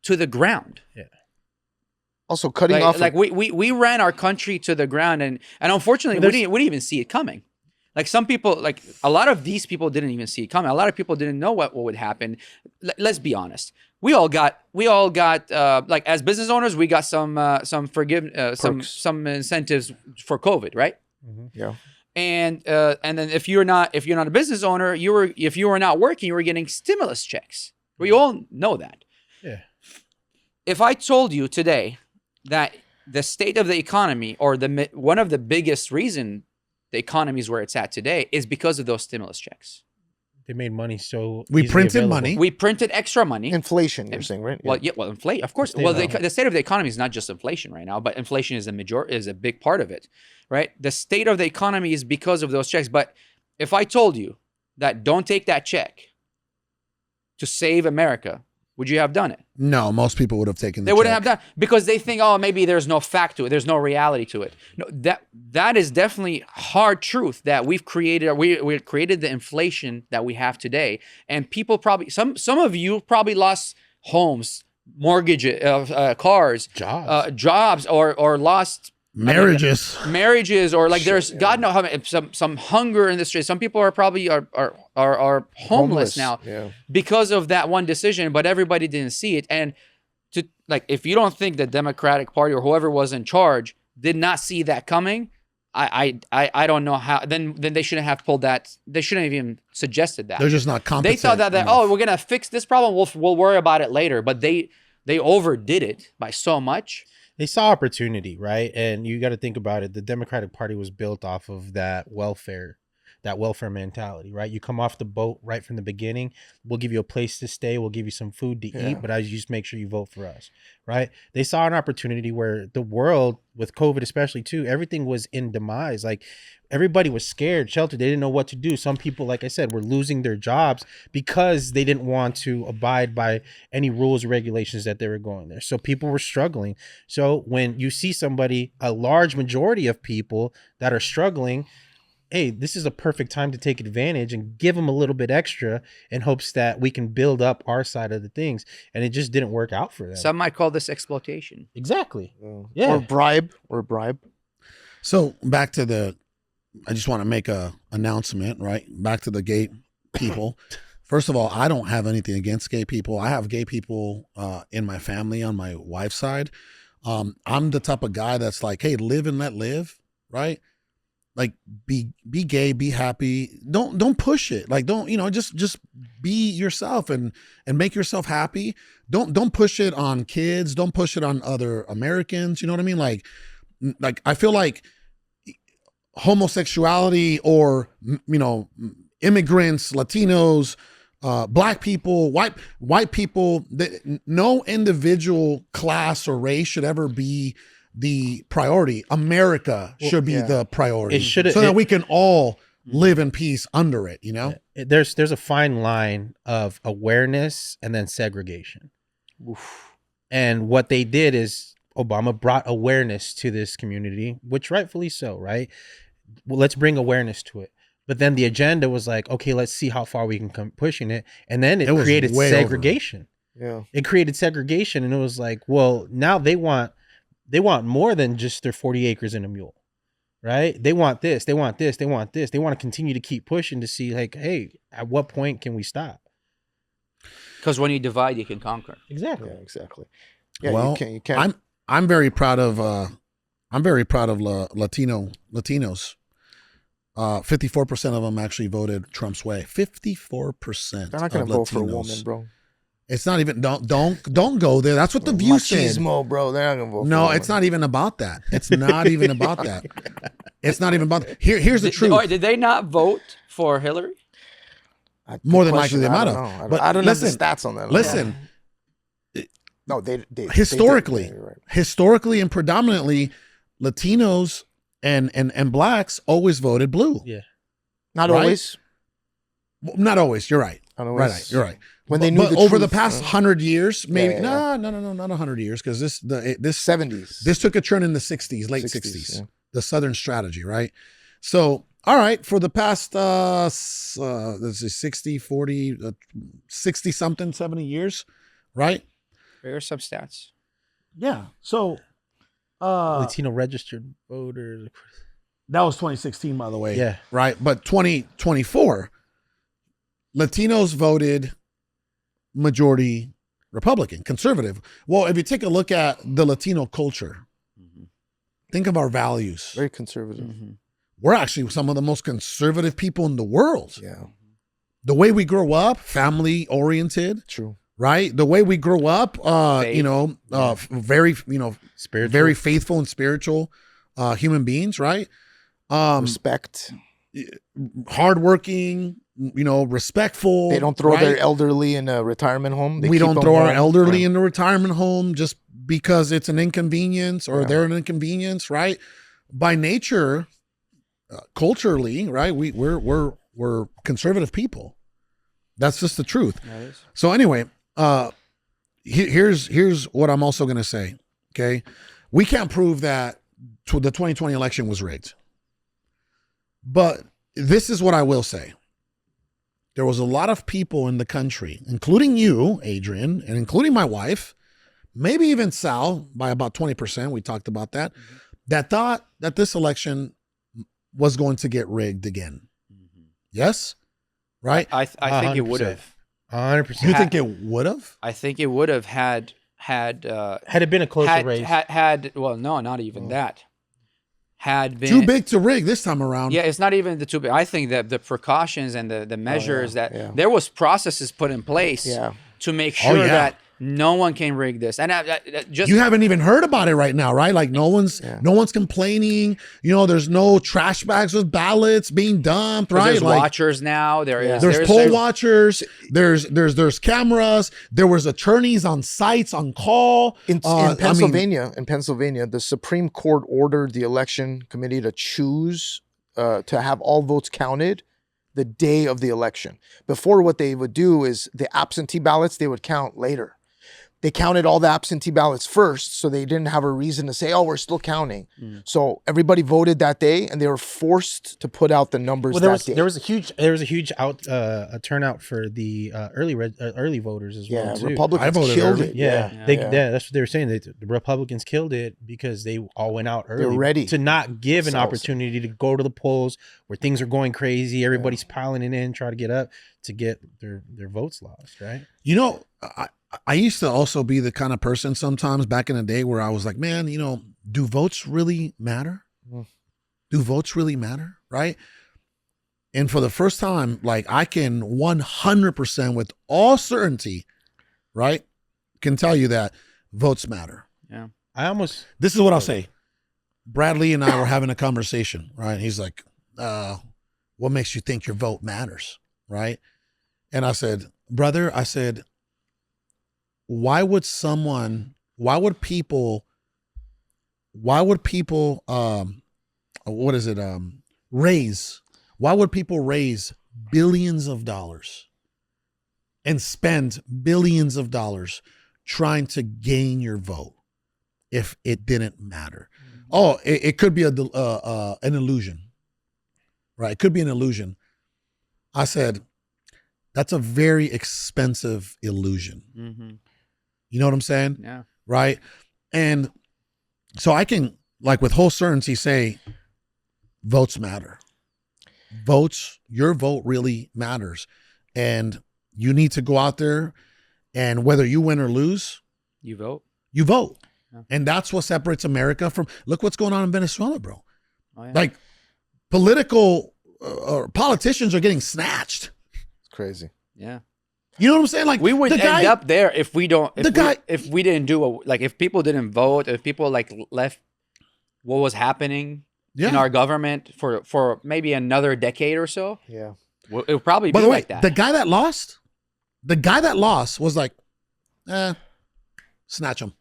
Speaker 5: to the ground.
Speaker 2: Also, cutting
Speaker 5: Like,
Speaker 2: off.
Speaker 5: like we ran our country to the ground, and unfortunately, we didn't even see it coming. Like some people, like a lot of these people didn't even see it coming. A lot of people didn't know what would happen. Let's be honest. We all got like as business owners, we got some incentives for COVID, right?
Speaker 2: yeah.
Speaker 5: And then if you're not a business owner, if you were not working, you were getting stimulus checks. We all know that.
Speaker 4: Yeah.
Speaker 5: If I told you today that the state of the economy, or one of the biggest reason the economy is where it's at today, is because of those stimulus checks.
Speaker 4: They made money so
Speaker 1: We
Speaker 4: easily
Speaker 1: printed
Speaker 4: available.
Speaker 1: money.
Speaker 5: We printed extra money.
Speaker 2: Inflation, you're saying, right?
Speaker 5: Well, yeah, well, inflation, of course.
Speaker 4: State
Speaker 5: Well,
Speaker 4: of
Speaker 5: the state of the economy is not just inflation right now, but inflation is a big part of it, right? The state of the economy is because of those checks. But if I told you that don't take that check to save America, would you have done it?
Speaker 1: No, most people would have taken.
Speaker 5: They wouldn't have done, because they think, oh, maybe there's no fact to it, there's no reality to it. No, that is definitely hard truth that we've created. We created the inflation that we have today, and people probably some of you probably lost homes, mortgages, cars, jobs, or lost marriages, or like there's God knows how many, some hunger in the streets. Some people are probably are homeless now because of that one decision, but everybody didn't see it. And to like, if you don't think the Democratic Party or whoever was in charge did not see that coming, I don't know how. Then they shouldn't have pulled that. They shouldn't have even suggested that.
Speaker 1: They're just not competent.
Speaker 5: They thought that oh, we're gonna fix this problem. We'll worry about it later. But they overdid it by so much.
Speaker 4: They saw opportunity, right? And you got to think about it. The Democratic Party was built off of that welfare mentality, right? You come off the boat right from the beginning. We'll give you a place to stay. We'll give you some food to eat, but you just make sure you vote for us, right? They saw an opportunity where the world, with COVID especially too, everything was in demise. Like everybody was scared, sheltered. They didn't know what to do. Some people, like I said, were losing their jobs because they didn't want to abide by any rules or regulations that they were going there. So people were struggling. So when you see somebody, a large majority of people that are struggling, hey, this is a perfect time to take advantage and give them a little bit extra in hopes that we can build up our side of the things. And it just didn't work out for them.
Speaker 5: Some might call this exploitation.
Speaker 4: Exactly.
Speaker 2: Yeah. Or bribe.
Speaker 1: So back to I just want to make a announcement, right? Back to the gay people. First of all, I don't have anything against gay people. I have gay people in my family on my wife's side. I'm the type of guy that's like, hey, live and let live, right? Like be gay, be happy. Don't push it. Like don't, just be yourself and make yourself happy. Don't push it on kids. Don't push it on other Americans. You know what I mean? Like I feel like homosexuality or immigrants, Latinos, black people, white people, no individual class or race should ever be the priority. America should be the priority, so that we can all live in peace under it.
Speaker 4: There's a fine line of awareness and then segregation. Oof. And what they did is Obama brought awareness to this community, which rightfully so, right? Well, let's bring awareness to it. But then the agenda was like, okay, let's see how far we can come pushing it. And then it created segregation.
Speaker 2: Yeah.
Speaker 4: It created segregation. And it was like, well, now they want more than just their 40 acres and a mule, right? They want this, they want this, they want this. They want to continue to keep pushing to see like, hey, at what point can we stop?
Speaker 5: Because when you divide, you can conquer.
Speaker 4: Exactly.
Speaker 2: Yeah, exactly. Yeah,
Speaker 1: well,
Speaker 2: you can't.
Speaker 1: I'm very proud of Latinos. 54% of them actually voted Trump's way. 54%.
Speaker 2: They're not going to vote for a woman, bro.
Speaker 1: It's not even don't go there. That's what the View said.
Speaker 2: Machismo, bro. They're not going to vote.
Speaker 1: No, it's not even about that. It's not even about that. It's not even about that. Here's the truth.
Speaker 5: Did they not vote for Hillary?
Speaker 1: More than likely they might have.
Speaker 2: But I don't know the stats on that.
Speaker 1: Listen.
Speaker 2: No, they
Speaker 1: historically,
Speaker 2: right.
Speaker 1: historically and predominantly, Latinos and blacks always voted blue.
Speaker 4: Yeah.
Speaker 2: Not always.
Speaker 1: Not always. You're right.
Speaker 2: Not always.
Speaker 1: Right. You're right.
Speaker 2: When they knew
Speaker 1: but
Speaker 2: the
Speaker 1: over
Speaker 2: truth,
Speaker 1: the past 100 years, maybe
Speaker 2: yeah.
Speaker 1: no, not 100 years, because this
Speaker 2: 70s.
Speaker 1: this took a turn in the 60s, late
Speaker 2: 60s,
Speaker 1: 60s.
Speaker 2: yeah.
Speaker 1: The Southern strategy, right? So, all right, for the past let's see, 60, 40, 60 something, 70 years, right?
Speaker 5: There are some stats.
Speaker 1: Yeah. So,
Speaker 4: Latino registered voters.
Speaker 1: that was 2016, by the way.
Speaker 4: Yeah.
Speaker 1: Right. But 2024, Latinos voted majority Republican, conservative. Well, if you take a look at the Latino culture, think of our values.
Speaker 2: Very conservative.
Speaker 1: We're actually some of the most conservative people in the world.
Speaker 2: Yeah,
Speaker 1: The way we grow up, family oriented,
Speaker 2: true.
Speaker 1: right? The way we grow up,
Speaker 5: Faith.
Speaker 1: very,
Speaker 4: Spiritual.
Speaker 1: very faithful and spiritual human beings, right?
Speaker 2: Respect.
Speaker 1: Hardworking, respectful.
Speaker 2: They don't throw
Speaker 1: right?
Speaker 2: their elderly in a retirement home. They
Speaker 1: We
Speaker 2: keep
Speaker 1: don't
Speaker 2: them
Speaker 1: throw our
Speaker 2: home.
Speaker 1: elderly
Speaker 2: Right.
Speaker 1: in the retirement home just because it's an inconvenience or
Speaker 2: Yeah.
Speaker 1: they're an inconvenience, right? By nature, culturally, right? We're conservative people. That's just the truth.
Speaker 5: That is.
Speaker 1: So anyway, here's what I'm also going to say. Okay, we can't prove that the 2020 election was rigged, but this is what I will say. There was a lot of people in the country, including you, Adrian, and including my wife, maybe even Sal, by about 20%. We talked about that. That thought that this election was going to get rigged again. Yes, right?
Speaker 5: I think it would have.
Speaker 4: 100%.
Speaker 1: You think it would have?
Speaker 5: I think it would have had
Speaker 4: Had it been a closer race?
Speaker 5: well, no, not even that. Had been
Speaker 1: Too big to rig this time around.
Speaker 5: Yeah, it's not even the too big. I think that the precautions and the measures that
Speaker 2: yeah.
Speaker 5: there was processes put in place
Speaker 2: Yeah.
Speaker 5: to make sure
Speaker 1: yeah.
Speaker 5: that no one can rig this. And just
Speaker 1: You haven't even heard about it right now, right? Like no one's complaining. There's no trash bags with ballots being dumped, right?
Speaker 5: there's
Speaker 1: Like
Speaker 5: watchers now.
Speaker 1: there's poll watchers. There's cameras. There was attorneys on sites on call.
Speaker 2: In Pennsylvania, the Supreme Court ordered the election committee to choose to have all votes counted the day of the election. Before, what they would do is the absentee ballots they would count later. They counted all the absentee ballots first, so they didn't have a reason to say, "Oh, we're still counting." So everybody voted that day, and they were forced to put out the numbers
Speaker 4: Well,
Speaker 2: that day.
Speaker 4: there was a huge turnout for the early voters as well too.
Speaker 2: Republicans
Speaker 1: I voted
Speaker 2: killed
Speaker 1: early.
Speaker 2: it.
Speaker 4: Yeah, that's what they were saying. The Republicans killed it because they all went out early.
Speaker 2: They're ready.
Speaker 4: to not give an
Speaker 2: Cells.
Speaker 4: opportunity to go to the polls where things are going crazy. Everybody's piling it in, try to get up to get their votes lost. Right?
Speaker 1: I used to also be the kind of person sometimes back in the day where I was like, man, do votes really matter? Do votes really matter? Right? And for the first time, like I can 100% with all certainty, right, can tell you that votes matter.
Speaker 5: Yeah.
Speaker 1: This is what I'll say. Bradley and I were having a conversation, right? He's like, what makes you think your vote matters? Right? And I said, brother, why would people raise billions of dollars and spend billions of dollars trying to gain your vote if it didn't matter? Oh, it could be an illusion, right? It could be an illusion. I said, that's a very expensive illusion.
Speaker 5: Mm-hmm.
Speaker 1: You know what I'm saying?
Speaker 5: Yeah.
Speaker 1: Right. And so I can, like, with whole certainty say votes matter. Your vote really matters. And you need to go out there, and whether you win or lose,
Speaker 5: You vote.
Speaker 1: you vote.
Speaker 5: Yeah.
Speaker 1: And that's what separates America from, look what's going on in Venezuela, bro.
Speaker 5: Oh, yeah.
Speaker 1: Like politicians are getting snatched.
Speaker 2: It's crazy.
Speaker 5: Yeah.
Speaker 1: You know what I'm saying? Like
Speaker 5: We would
Speaker 1: the
Speaker 5: end up there if we don't. If we didn't do if people didn't vote, if people left what was happening in our government for maybe another decade or so,
Speaker 2: Yeah.
Speaker 5: it would probably
Speaker 1: By
Speaker 5: be
Speaker 1: the way,
Speaker 5: like that.
Speaker 1: the guy that lost was like, snatch him.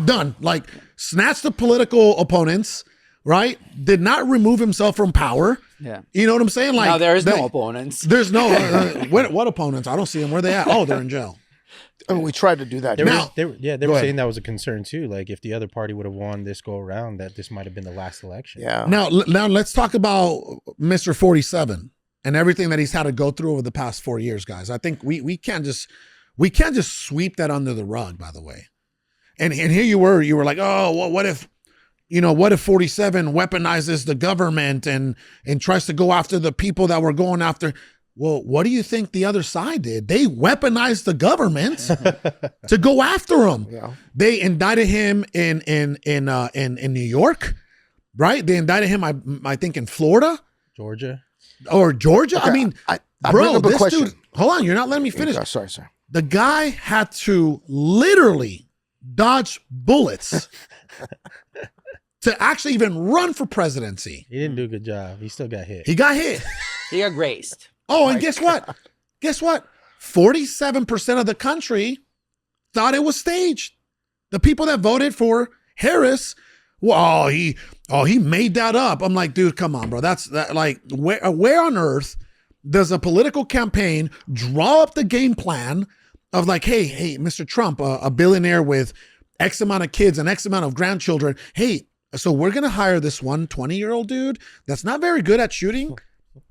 Speaker 1: Done. Like, snatch the political opponents, right? Did not remove himself from power.
Speaker 5: Yeah.
Speaker 1: You know what I'm saying? Like
Speaker 5: Now there is
Speaker 1: they-
Speaker 5: no opponents.
Speaker 1: There's no what opponents? I don't see them. Where they at? Oh, they're in jail.
Speaker 2: I mean, we tried to do that.
Speaker 4: They
Speaker 1: Now-
Speaker 4: were
Speaker 1: Go ahead.
Speaker 4: saying that was a concern too. Like if the other party would have won this go around, that this might have been the last election.
Speaker 2: Yeah.
Speaker 1: Now let's talk about Mr. 47 and everything that he's had to go through over the past 4 years, guys. I think we can't just sweep that under the rug. By the way, and here you were like, oh, what if 47 weaponizes the government and tries to go after the people that were going after? Well, what do you think the other side did? They weaponized the government to go after him.
Speaker 2: Yeah.
Speaker 1: They indicted him in New York, right? They indicted him, I think, in Florida
Speaker 4: Georgia.
Speaker 1: or Georgia.
Speaker 2: Okay,
Speaker 1: I mean,
Speaker 2: I
Speaker 1: bro,
Speaker 2: bring up a
Speaker 1: this
Speaker 2: question.
Speaker 1: dude. Hold on, you're not letting me finish.
Speaker 2: Oh, sorry.
Speaker 1: The guy had to literally dodge bullets to actually even run for presidency.
Speaker 4: He didn't do a good job. He still got hit.
Speaker 1: He got hit.
Speaker 5: He got graced.
Speaker 1: Oh, and guess what? Guess what? 47% of the country thought it was staged. The people that voted for Harris, well, he made that up. I'm like, dude, come on, bro. Like, where on earth does a political campaign draw up the game plan of like, hey, Mr. Trump, a billionaire with X amount of kids and X amount of grandchildren. Hey, so we're going to hire this one 20-year-old dude that's not very good at shooting,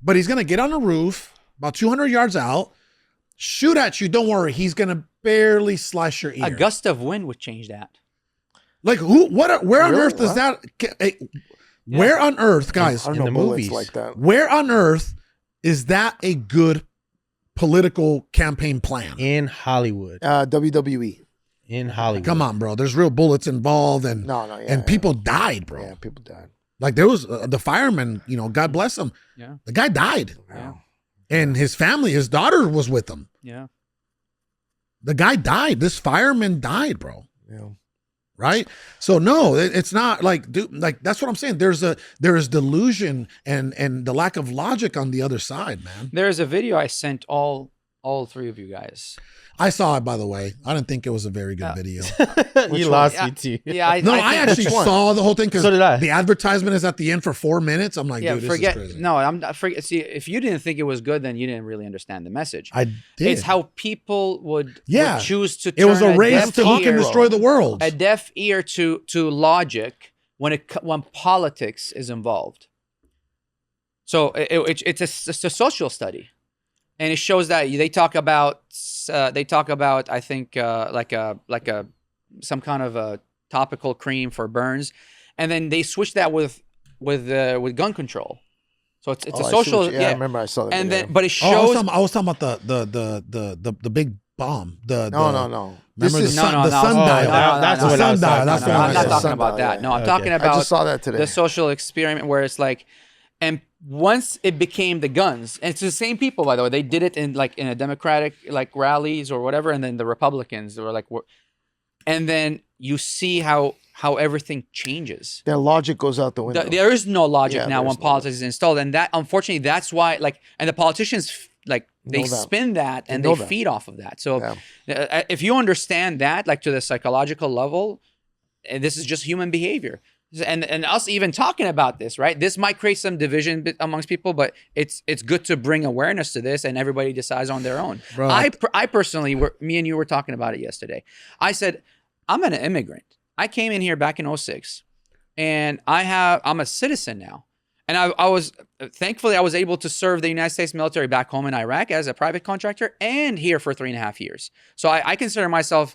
Speaker 1: but he's going to get on a roof about 200 yards out, shoot at you. Don't worry. He's going to barely slice your ear.
Speaker 5: A gust of wind would change that.
Speaker 1: Like who, where on
Speaker 2: Really?
Speaker 1: earth does that, where on earth, guys,
Speaker 2: I don't
Speaker 4: In
Speaker 2: know
Speaker 4: the
Speaker 2: bullets
Speaker 4: movies.
Speaker 2: like that.
Speaker 1: where on earth is that a good political campaign plan?
Speaker 4: In Hollywood.
Speaker 2: WWE.
Speaker 4: In Hollywood.
Speaker 1: Come on, bro. There's real bullets involved and
Speaker 2: Yeah,
Speaker 1: people died, bro.
Speaker 2: Yeah, people died.
Speaker 1: Like there was the fireman, God bless him.
Speaker 5: Yeah.
Speaker 1: The guy died.
Speaker 5: Yeah.
Speaker 1: And his family, his daughter was with him.
Speaker 5: Yeah.
Speaker 1: The guy died. This fireman died, bro.
Speaker 2: Yeah.
Speaker 1: Right? So no, it's not like, dude, like that's what I'm saying. There is delusion and the lack of logic on the other side, man.
Speaker 5: There's a video I sent all three of you guys.
Speaker 1: I saw it, by the way. I didn't think it was a very good video.
Speaker 4: You lost
Speaker 5: Yeah.
Speaker 4: me too.
Speaker 5: Yeah, I
Speaker 1: Actually
Speaker 2: Which one?
Speaker 1: saw the whole thing because
Speaker 4: So did I.
Speaker 1: the advertisement is at the end for 4 minutes. I'm like, dude, this
Speaker 5: forget.
Speaker 1: is crazy.
Speaker 5: No, I'm not. Forget. See, if you didn't think it was good, then you didn't really understand the message.
Speaker 1: I did.
Speaker 5: It's how people would
Speaker 1: Yeah.
Speaker 5: choose to.
Speaker 1: It was
Speaker 5: turn
Speaker 1: a race
Speaker 5: deaf
Speaker 1: to who can
Speaker 5: ear-
Speaker 1: destroy the world.
Speaker 5: a deaf ear to logic when politics is involved. So it's a social study, and it shows that they talk about I think some kind of a topical cream for burns, and then they switch that with gun control. So it's
Speaker 2: Oh,
Speaker 5: a
Speaker 2: I see what
Speaker 5: social
Speaker 2: you- I remember I saw that.
Speaker 5: and
Speaker 2: video.
Speaker 5: then but it
Speaker 1: Oh,
Speaker 5: shows
Speaker 1: I was talking about the big bomb.
Speaker 2: no.
Speaker 1: Remember
Speaker 2: This
Speaker 1: the
Speaker 2: is
Speaker 1: sun,
Speaker 5: no,
Speaker 1: the
Speaker 5: no,
Speaker 1: sundial.
Speaker 4: that's
Speaker 1: the
Speaker 4: what I was
Speaker 1: sundial.
Speaker 4: talking
Speaker 1: That's
Speaker 4: about.
Speaker 1: what
Speaker 5: I'm not
Speaker 1: I
Speaker 5: talking
Speaker 1: said.
Speaker 5: about that.
Speaker 2: yeah.
Speaker 5: No, I'm
Speaker 4: Okay.
Speaker 5: talking
Speaker 2: I
Speaker 5: about
Speaker 2: just saw that today.
Speaker 5: the social experiment where it's like, and once it became the guns, and it's the same people, by the way, they did it in a Democratic rallies or whatever, and then the Republicans were like, and then you see how everything changes.
Speaker 2: Their logic goes out the window.
Speaker 5: There is no logic
Speaker 2: Yeah,
Speaker 5: now
Speaker 2: there's
Speaker 5: when
Speaker 2: no
Speaker 5: politics is installed, and that unfortunately that's why and the politicians they
Speaker 2: Know that.
Speaker 5: spin that and
Speaker 2: They
Speaker 5: they
Speaker 2: know that.
Speaker 5: feed off of that. So if you understand that to the psychological level, and this is just human behavior. And us even talking about this, right? This might create some division amongst people, but it's good to bring awareness to this, and everybody decides on their own.
Speaker 1: Bro,
Speaker 5: I personally, me and you were talking about it yesterday. I said, I'm an immigrant. I came in here back in 2006, and I'm a citizen now. And I was thankfully I was able to serve the United States military back home in Iraq as a private contractor and here for 3.5 years. So I consider myself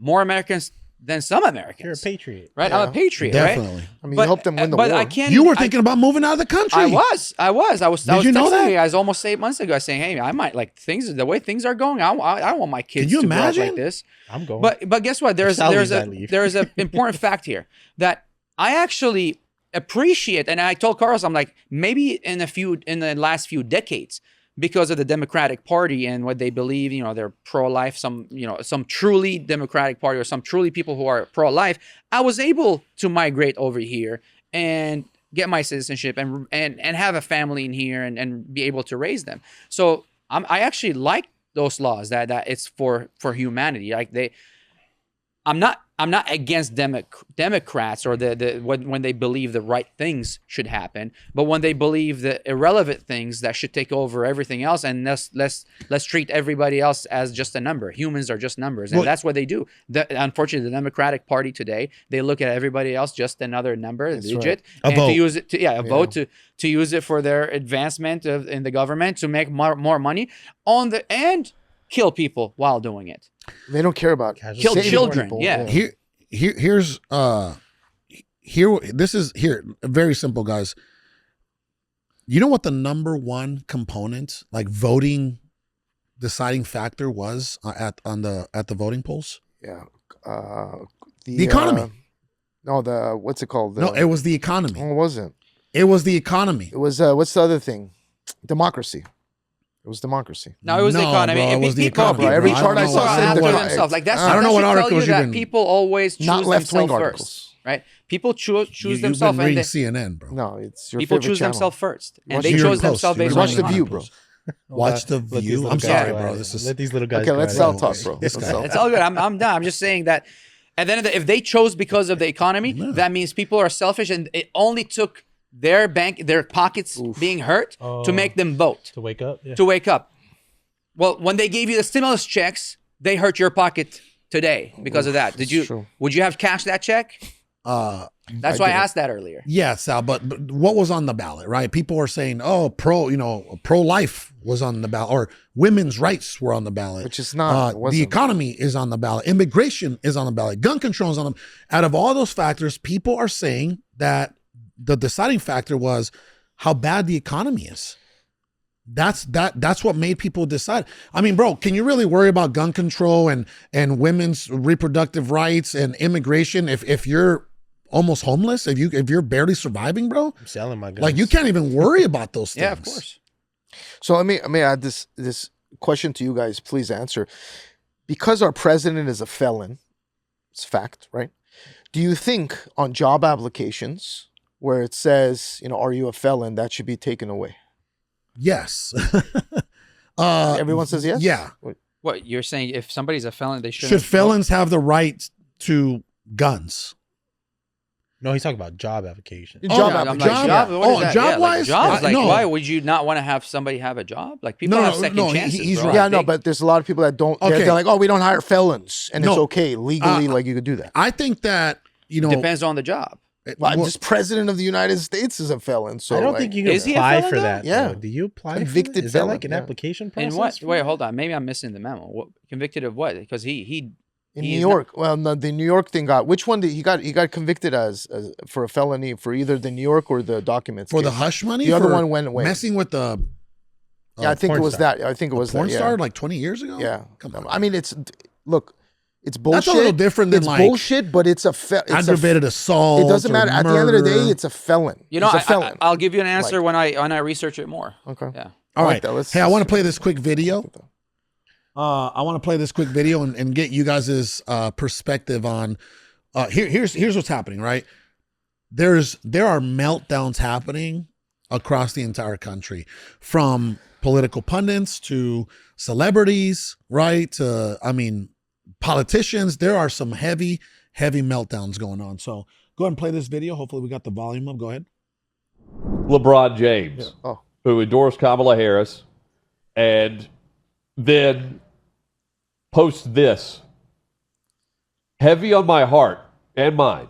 Speaker 5: more Americans than some Americans.
Speaker 4: You're a patriot.
Speaker 5: Right?
Speaker 2: Yeah.
Speaker 5: I'm a patriot,
Speaker 1: Definitely.
Speaker 5: right?
Speaker 2: I mean, you helped them win the war.
Speaker 5: I can't.
Speaker 1: You were thinking about moving out of the country.
Speaker 5: I was
Speaker 1: Did you know
Speaker 5: texting
Speaker 1: that?
Speaker 5: you guys almost 8 months ago saying, hey, I might the way things are going. I don't want my kids
Speaker 1: you
Speaker 5: to grow up
Speaker 1: imagine?
Speaker 5: like this.
Speaker 4: I'm going.
Speaker 5: But guess what? There's
Speaker 4: Sal
Speaker 5: there's
Speaker 4: leaves,
Speaker 5: a
Speaker 4: I leave.
Speaker 5: there's an important fact here that I actually appreciate, and I told Carlos, I'm like, maybe in the last few decades, because of the Democratic Party and what they believe, they're pro-life, some truly Democratic Party or some truly people who are pro-life, I was able to migrate over here and get my citizenship and have a family in here and be able to raise them. So I actually like those laws that it's for humanity. Like I'm not against Democrats or when they believe the right things should happen, but when they believe the irrelevant things that should take over everything else, and let's treat everybody else as just a number. Humans are just numbers, and that's what they do. Unfortunately, the Democratic Party today, they look at everybody else just another number, a digit, and to use it to vote to use it for their advancement in the government to make more money and kill people while doing it.
Speaker 2: They don't care about
Speaker 5: kill children.
Speaker 2: People.
Speaker 5: Yeah.
Speaker 1: Here's very simple, guys. You know what the number one component, like voting deciding factor was at the voting polls?
Speaker 2: Yeah.
Speaker 1: The economy.
Speaker 2: What's it called?
Speaker 1: No, it was the economy.
Speaker 2: Oh, it wasn't.
Speaker 1: It was the economy.
Speaker 2: It was what's the other thing? Democracy. It was democracy.
Speaker 5: No, it was the economy.
Speaker 1: Bro, it was the economy.
Speaker 2: Every
Speaker 1: bro.
Speaker 2: chart I saw
Speaker 5: after
Speaker 2: said
Speaker 5: themselves. Like that's
Speaker 1: I don't know what
Speaker 5: should tell
Speaker 1: articles
Speaker 5: you
Speaker 1: you've
Speaker 5: that
Speaker 1: been-
Speaker 5: people always choose
Speaker 2: Not left-wing
Speaker 5: themselves
Speaker 2: articles.
Speaker 5: first, right? People choose
Speaker 1: You've
Speaker 5: themselves,
Speaker 1: been
Speaker 5: and
Speaker 1: reading CNN, bro.
Speaker 2: No, it's your
Speaker 5: people
Speaker 2: favorite
Speaker 5: choose
Speaker 2: channel.
Speaker 5: themselves first, and
Speaker 2: Watch
Speaker 5: they
Speaker 2: your
Speaker 5: chose
Speaker 1: post.
Speaker 5: themselves
Speaker 1: You
Speaker 5: based
Speaker 2: Watch
Speaker 5: on
Speaker 2: The
Speaker 5: economy.
Speaker 2: View, bro.
Speaker 1: Watch the
Speaker 4: Let these
Speaker 1: View.
Speaker 4: little
Speaker 1: I'm
Speaker 4: guys
Speaker 1: sorry,
Speaker 4: go
Speaker 1: bro.
Speaker 4: at it.
Speaker 1: This is
Speaker 4: Let these little guys.
Speaker 2: Okay,
Speaker 4: go
Speaker 2: let's
Speaker 4: at
Speaker 2: sell
Speaker 4: it.
Speaker 2: talk, bro.
Speaker 1: This
Speaker 2: Let's
Speaker 1: guy.
Speaker 2: sell
Speaker 5: It's
Speaker 2: talk.
Speaker 5: all good. I'm done. I'm just saying that. And then if they chose because of the economy, that means people are selfish, and it only took their pockets being hurt to make them vote.
Speaker 4: To wake up. Yeah.
Speaker 5: To wake up. Well, when they gave you the stimulus checks, they hurt your pocket today because of that.
Speaker 2: true.
Speaker 5: Would you have cashed that check? That's why I asked that earlier.
Speaker 1: Yeah, Sal, but what was on the ballot, right? People were saying, oh, pro-life was on the ballot, or women's rights were on the ballot.
Speaker 2: Which is not. It
Speaker 1: The
Speaker 2: wasn't.
Speaker 1: economy is on the ballot. Immigration is on the ballot. Gun control is on the Out of all those factors, people are saying that the deciding factor was how bad the economy is. That's what made people decide. I mean, bro, can you really worry about gun control and women's reproductive rights and immigration if you're almost homeless, if you're barely surviving, bro?
Speaker 4: I'm selling my guns.
Speaker 1: Like, you can't even worry about those things.
Speaker 5: Yeah, of course.
Speaker 2: So let me add this question to you guys. Please answer. Because our president is a felon, it's a fact, right? Do you think on job applications where it says, are you a felon, that should be taken away?
Speaker 1: Yes.
Speaker 2: Everyone says yes?
Speaker 1: Yeah.
Speaker 5: What you're saying? If somebody's a felon, they shouldn't.
Speaker 1: Should felons have the right to guns?
Speaker 4: No, he's talking about job application.
Speaker 2: Job
Speaker 5: I'm
Speaker 2: application.
Speaker 5: like, job. What is that?
Speaker 1: job-wise?
Speaker 5: Jobs. Like,
Speaker 1: No.
Speaker 5: why would you not want to have somebody have a job? Like, people have second chances.
Speaker 1: he's
Speaker 5: bro.
Speaker 1: right.
Speaker 2: Yeah,
Speaker 5: They-
Speaker 2: no, but there's a lot of people that don't.
Speaker 1: Okay.
Speaker 2: They're like, oh, we don't hire felons, and it's
Speaker 1: No.
Speaker 2: okay legally. Like you could do that.
Speaker 1: I think that,
Speaker 5: depends on the job.
Speaker 2: Well, this president of the United States is a felon, so
Speaker 4: I don't
Speaker 2: like,
Speaker 4: think you can
Speaker 5: Is he a
Speaker 4: apply
Speaker 5: felon,
Speaker 4: for
Speaker 5: though?
Speaker 4: that.
Speaker 2: Yeah.
Speaker 4: though. Do you apply
Speaker 2: Convicted
Speaker 4: for that? Is that
Speaker 2: felon,
Speaker 4: like an
Speaker 2: yeah.
Speaker 4: application process?
Speaker 5: In what?
Speaker 4: for
Speaker 5: Wait,
Speaker 4: that?
Speaker 5: hold on. Maybe I'm missing the memo. What, convicted of what? Because he
Speaker 2: in
Speaker 5: he's
Speaker 2: New York. Well, no, the New York thing got. Which one did he got? He got convicted as for a felony for either the New York or the documents.
Speaker 1: for the
Speaker 2: case.
Speaker 1: hush money.
Speaker 2: The other
Speaker 1: for
Speaker 2: one went away.
Speaker 1: messing with the
Speaker 2: Yeah, I think it
Speaker 4: porn
Speaker 2: was
Speaker 4: star.
Speaker 2: that. I think it was
Speaker 1: porn
Speaker 2: that.
Speaker 1: star like 20 years ago.
Speaker 2: Yeah.
Speaker 1: Come on.
Speaker 2: I mean, it's bullshit.
Speaker 1: That's a little different than
Speaker 2: it's
Speaker 1: like
Speaker 2: bullshit, but it's
Speaker 1: aggravated assault.
Speaker 2: It doesn't
Speaker 1: or
Speaker 2: matter. At the end of the
Speaker 1: murder.
Speaker 2: day, it's a felon.
Speaker 5: You know,
Speaker 2: He's a felon.
Speaker 5: I'll give you an answer when I research it more.
Speaker 2: Okay.
Speaker 5: Yeah.
Speaker 1: All
Speaker 2: I like
Speaker 1: right.
Speaker 2: that. Let's-
Speaker 1: Hey, I want to play this quick video. I want to play this quick video and get you guys' perspective on. Here's what's happening. Right, there are meltdowns happening across the entire country, from political pundits to celebrities. Right, to politicians. There are some heavy meltdowns going on. So go ahead and play this video. Hopefully we got the volume up. Go ahead.
Speaker 6: LeBron James,
Speaker 2: Oh.
Speaker 6: who endorsed Kamala Harris, and then posts this. Heavy on my heart and mind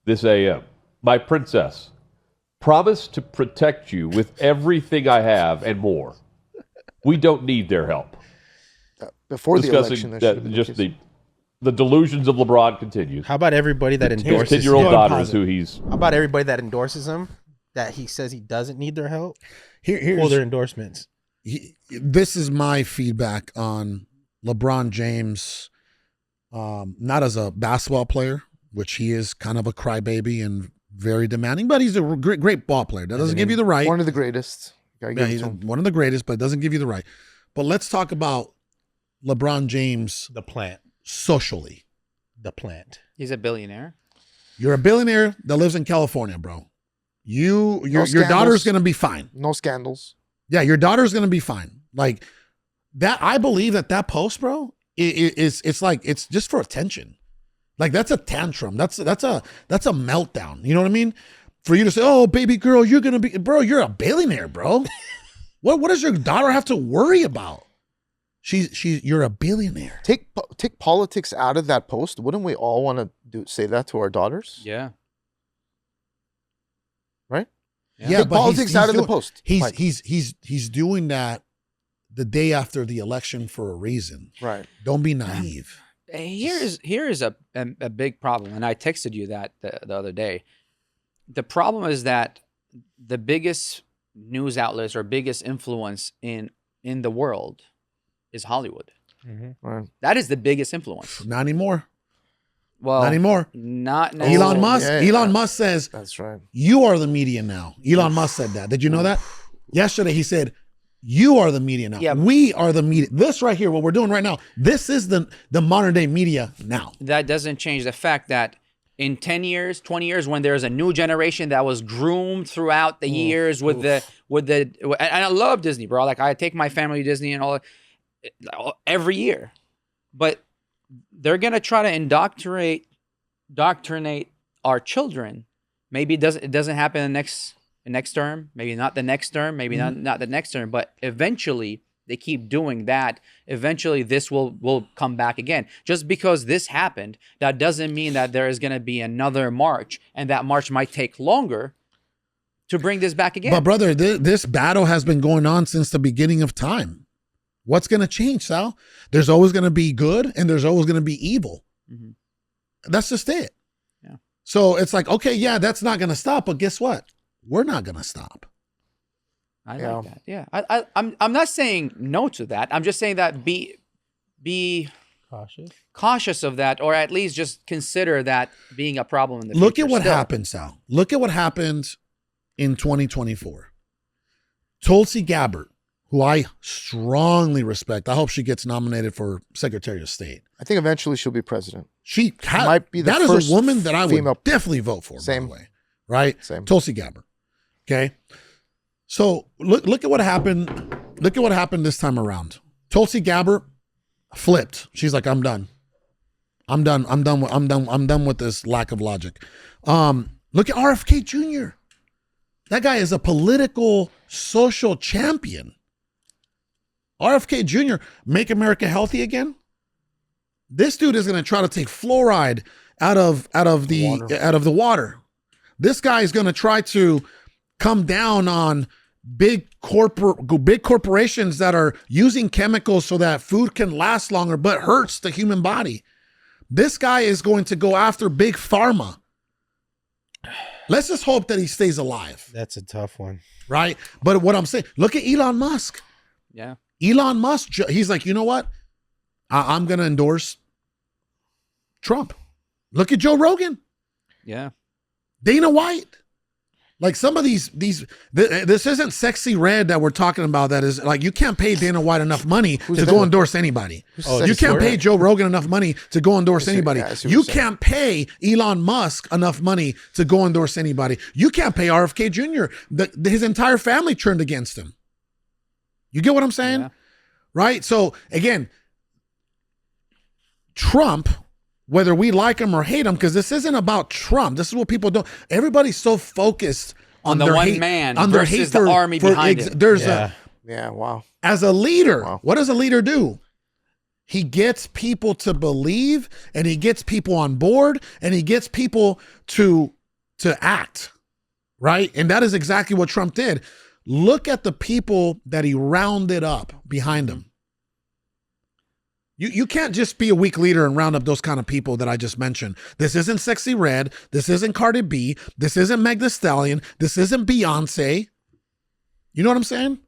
Speaker 6: this AM. My princess, promise to protect you with everything I have and more. We don't need their help.
Speaker 2: Before the election,
Speaker 6: Discussing
Speaker 2: there should
Speaker 6: that,
Speaker 2: have been
Speaker 6: just
Speaker 2: kids.
Speaker 6: the delusions of LeBron continues.
Speaker 4: How about everybody that
Speaker 6: His
Speaker 4: endorses
Speaker 6: 10-year-old
Speaker 4: him?
Speaker 6: daughter is who he's...
Speaker 4: How about everybody that endorses him? That he says he doesn't need their help?
Speaker 1: Here's
Speaker 4: Pull their endorsements.
Speaker 1: this is my feedback on LeBron James, not as a basketball player, which he is kind of a crybaby and very demanding, but he's a great ball player. That doesn't give you the right.
Speaker 2: One of the greatest. Gotta give
Speaker 1: Yeah,
Speaker 2: it
Speaker 1: he's
Speaker 2: to him.
Speaker 1: one of the greatest, but it doesn't give you the right. But let's talk about LeBron James
Speaker 4: The plant.
Speaker 1: socially.
Speaker 4: The plant.
Speaker 5: He's a billionaire.
Speaker 1: You're a billionaire that lives in California, bro. Your
Speaker 2: scandals.
Speaker 1: daughter's gonna be fine.
Speaker 2: No scandals.
Speaker 1: Yeah, your daughter's gonna be fine. Like that, I believe that post, bro, it's like it's just for attention. Like that's a tantrum. That's a meltdown. You know what I mean? For you to say, "Oh, baby girl, you're gonna be, bro, you're a billionaire, bro." What does your daughter have to worry about? You're a billionaire.
Speaker 2: Take politics out of that post. Wouldn't we all want to say that to our daughters?
Speaker 5: Yeah.
Speaker 2: Right?
Speaker 1: Yeah,
Speaker 2: Take
Speaker 1: but
Speaker 2: politics out of the post. Mike.
Speaker 1: He's doing that the day after the election for a reason.
Speaker 2: Right.
Speaker 1: Don't be naive.
Speaker 5: Here is a big problem, and I texted you that the other day. The problem is that the biggest news outlets or biggest influence in the world is Hollywood.
Speaker 2: Right.
Speaker 5: That is the biggest influence.
Speaker 1: Not anymore.
Speaker 5: Well,
Speaker 1: Not anymore.
Speaker 5: Not
Speaker 1: Elon Musk.
Speaker 2: yeah,
Speaker 1: Elon Musk says,
Speaker 2: That's right.
Speaker 1: "You are the media now." Elon Musk said that. Did you know that? Yesterday he said, "You are the media now.
Speaker 5: Yeah.
Speaker 1: We are the media." This right here, what we're doing right now, this is the modern day media now.
Speaker 5: That doesn't change the fact that in 10 years, 20 years, when there's a new generation that was groomed throughout the years with the and I love Disney, bro. Like I take my family to Disney and all every year, but they're gonna try to indoctrinate our children. Maybe it doesn't happen in the next term. Maybe not the next term. Maybe not the next term. But eventually, they keep doing that. Eventually, this will come back again. Just because this happened, that doesn't mean that there is going to be another march, and that march might take longer to bring this back again.
Speaker 1: But brother, this battle has been going on since the beginning of time. What's going to change, Sal? There's always going to be good and there's always going to be evil. That's just it.
Speaker 5: Yeah.
Speaker 1: So it's like, okay, yeah, that's not going to stop. But guess what? We're not going to stop.
Speaker 5: I like that. Yeah. I'm not saying no to that. I'm just saying that be cautious of that, or at least just consider that being a problem in the future.
Speaker 1: Look at what happened, Sal. Look at what happened in 2024. Tulsi Gabbard, who I strongly respect. I hope she gets nominated for Secretary of State.
Speaker 2: I think eventually she'll be president.
Speaker 1: She
Speaker 2: might be the
Speaker 1: that
Speaker 2: first
Speaker 1: is a woman that I
Speaker 2: female-
Speaker 1: would definitely vote for.
Speaker 2: Same.
Speaker 1: By the way, right?
Speaker 2: Same.
Speaker 1: Tulsi Gabbard. Okay. So look at what happened. Look at what happened this time around. Tulsi Gabbard flipped. She's like, I'm done. I'm done with this lack of logic. Look at RFK Jr. That guy is a political social champion. RFK Jr. Make America Healthy Again. This dude is going to try to take fluoride out of the water. This guy is going to try to come down on big corporations that are using chemicals so that food can last longer but hurts the human body. This guy is going to go after big pharma. Let's just hope that he stays alive.
Speaker 4: That's a tough one.
Speaker 1: Right? But what I'm saying, look at Elon Musk.
Speaker 5: Yeah.
Speaker 1: Elon Musk, he's like, you know what? I'm going to endorse Trump. Look at Joe Rogan.
Speaker 5: Yeah.
Speaker 1: Dana White. Like some of these, this isn't sexy red that we're talking about. That is like, you can't pay Dana White enough money to go endorse anybody. You can't pay Joe Rogan enough money to go endorse anybody. You can't pay Elon Musk enough money to go endorse anybody. You can't pay RFK Jr. His entire family turned against him. You get what I'm saying?
Speaker 5: Yeah.
Speaker 1: Right? So again, Trump, whether we like him or hate him, because this isn't about Trump. This is what people don't. Everybody's so focused on
Speaker 5: the
Speaker 1: their
Speaker 5: one
Speaker 1: hate,
Speaker 5: man
Speaker 1: on their
Speaker 5: versus
Speaker 1: hate
Speaker 5: the army behind him.
Speaker 1: There's
Speaker 2: Yeah, wow.
Speaker 1: as a leader,
Speaker 2: Wow.
Speaker 1: what does a leader do? He gets people to believe, and he gets people on board, and he gets people to act, right? And that is exactly what Trump did. Look at the people that he rounded up behind him. You can't just be a weak leader and round up those kind of people that I just mentioned. This isn't Sexy Red. This isn't Cardi B. This isn't Meg Thee Stallion. This isn't Beyonce. You know what I'm saying?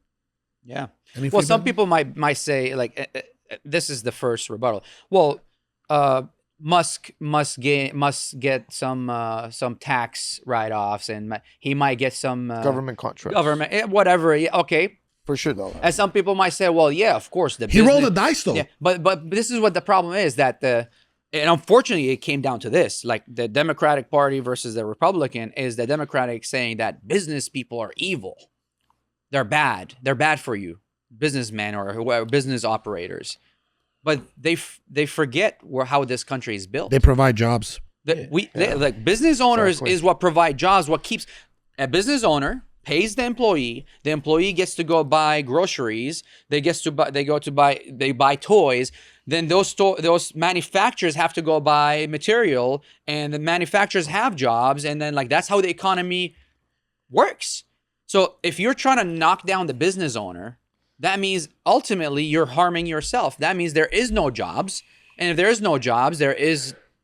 Speaker 5: Yeah.
Speaker 1: Any
Speaker 5: Well, some
Speaker 1: feedback?
Speaker 5: people might say like this is the first rebuttal. Well, Musk must get some tax write-offs, and he might get some
Speaker 2: Government contract.
Speaker 5: whatever. Yeah, okay.
Speaker 2: For sure, though.
Speaker 5: And some people might say, well, yeah, of course.
Speaker 1: He rolled the dice, though.
Speaker 5: Yeah, but this is what the problem is, that and unfortunately it came down to this, like the Democratic Party versus the Republican, is the Democratic saying that business people are evil. They're bad. They're bad for you, businesmen or whoever, business operators. but they forget how this country is built.
Speaker 1: They provide jobs.
Speaker 5: Like business owners is what provide jobs. What keeps a business owner pays the employee gets to go buy groceries, they buy toys, then those manufacturers have to go buy material, and the manufacturers have jobs, and then like that's how the economy works. So if you're trying to knock down the business owner, that means ultimately you're harming yourself. That means there is no jobs, and if there is no jobs,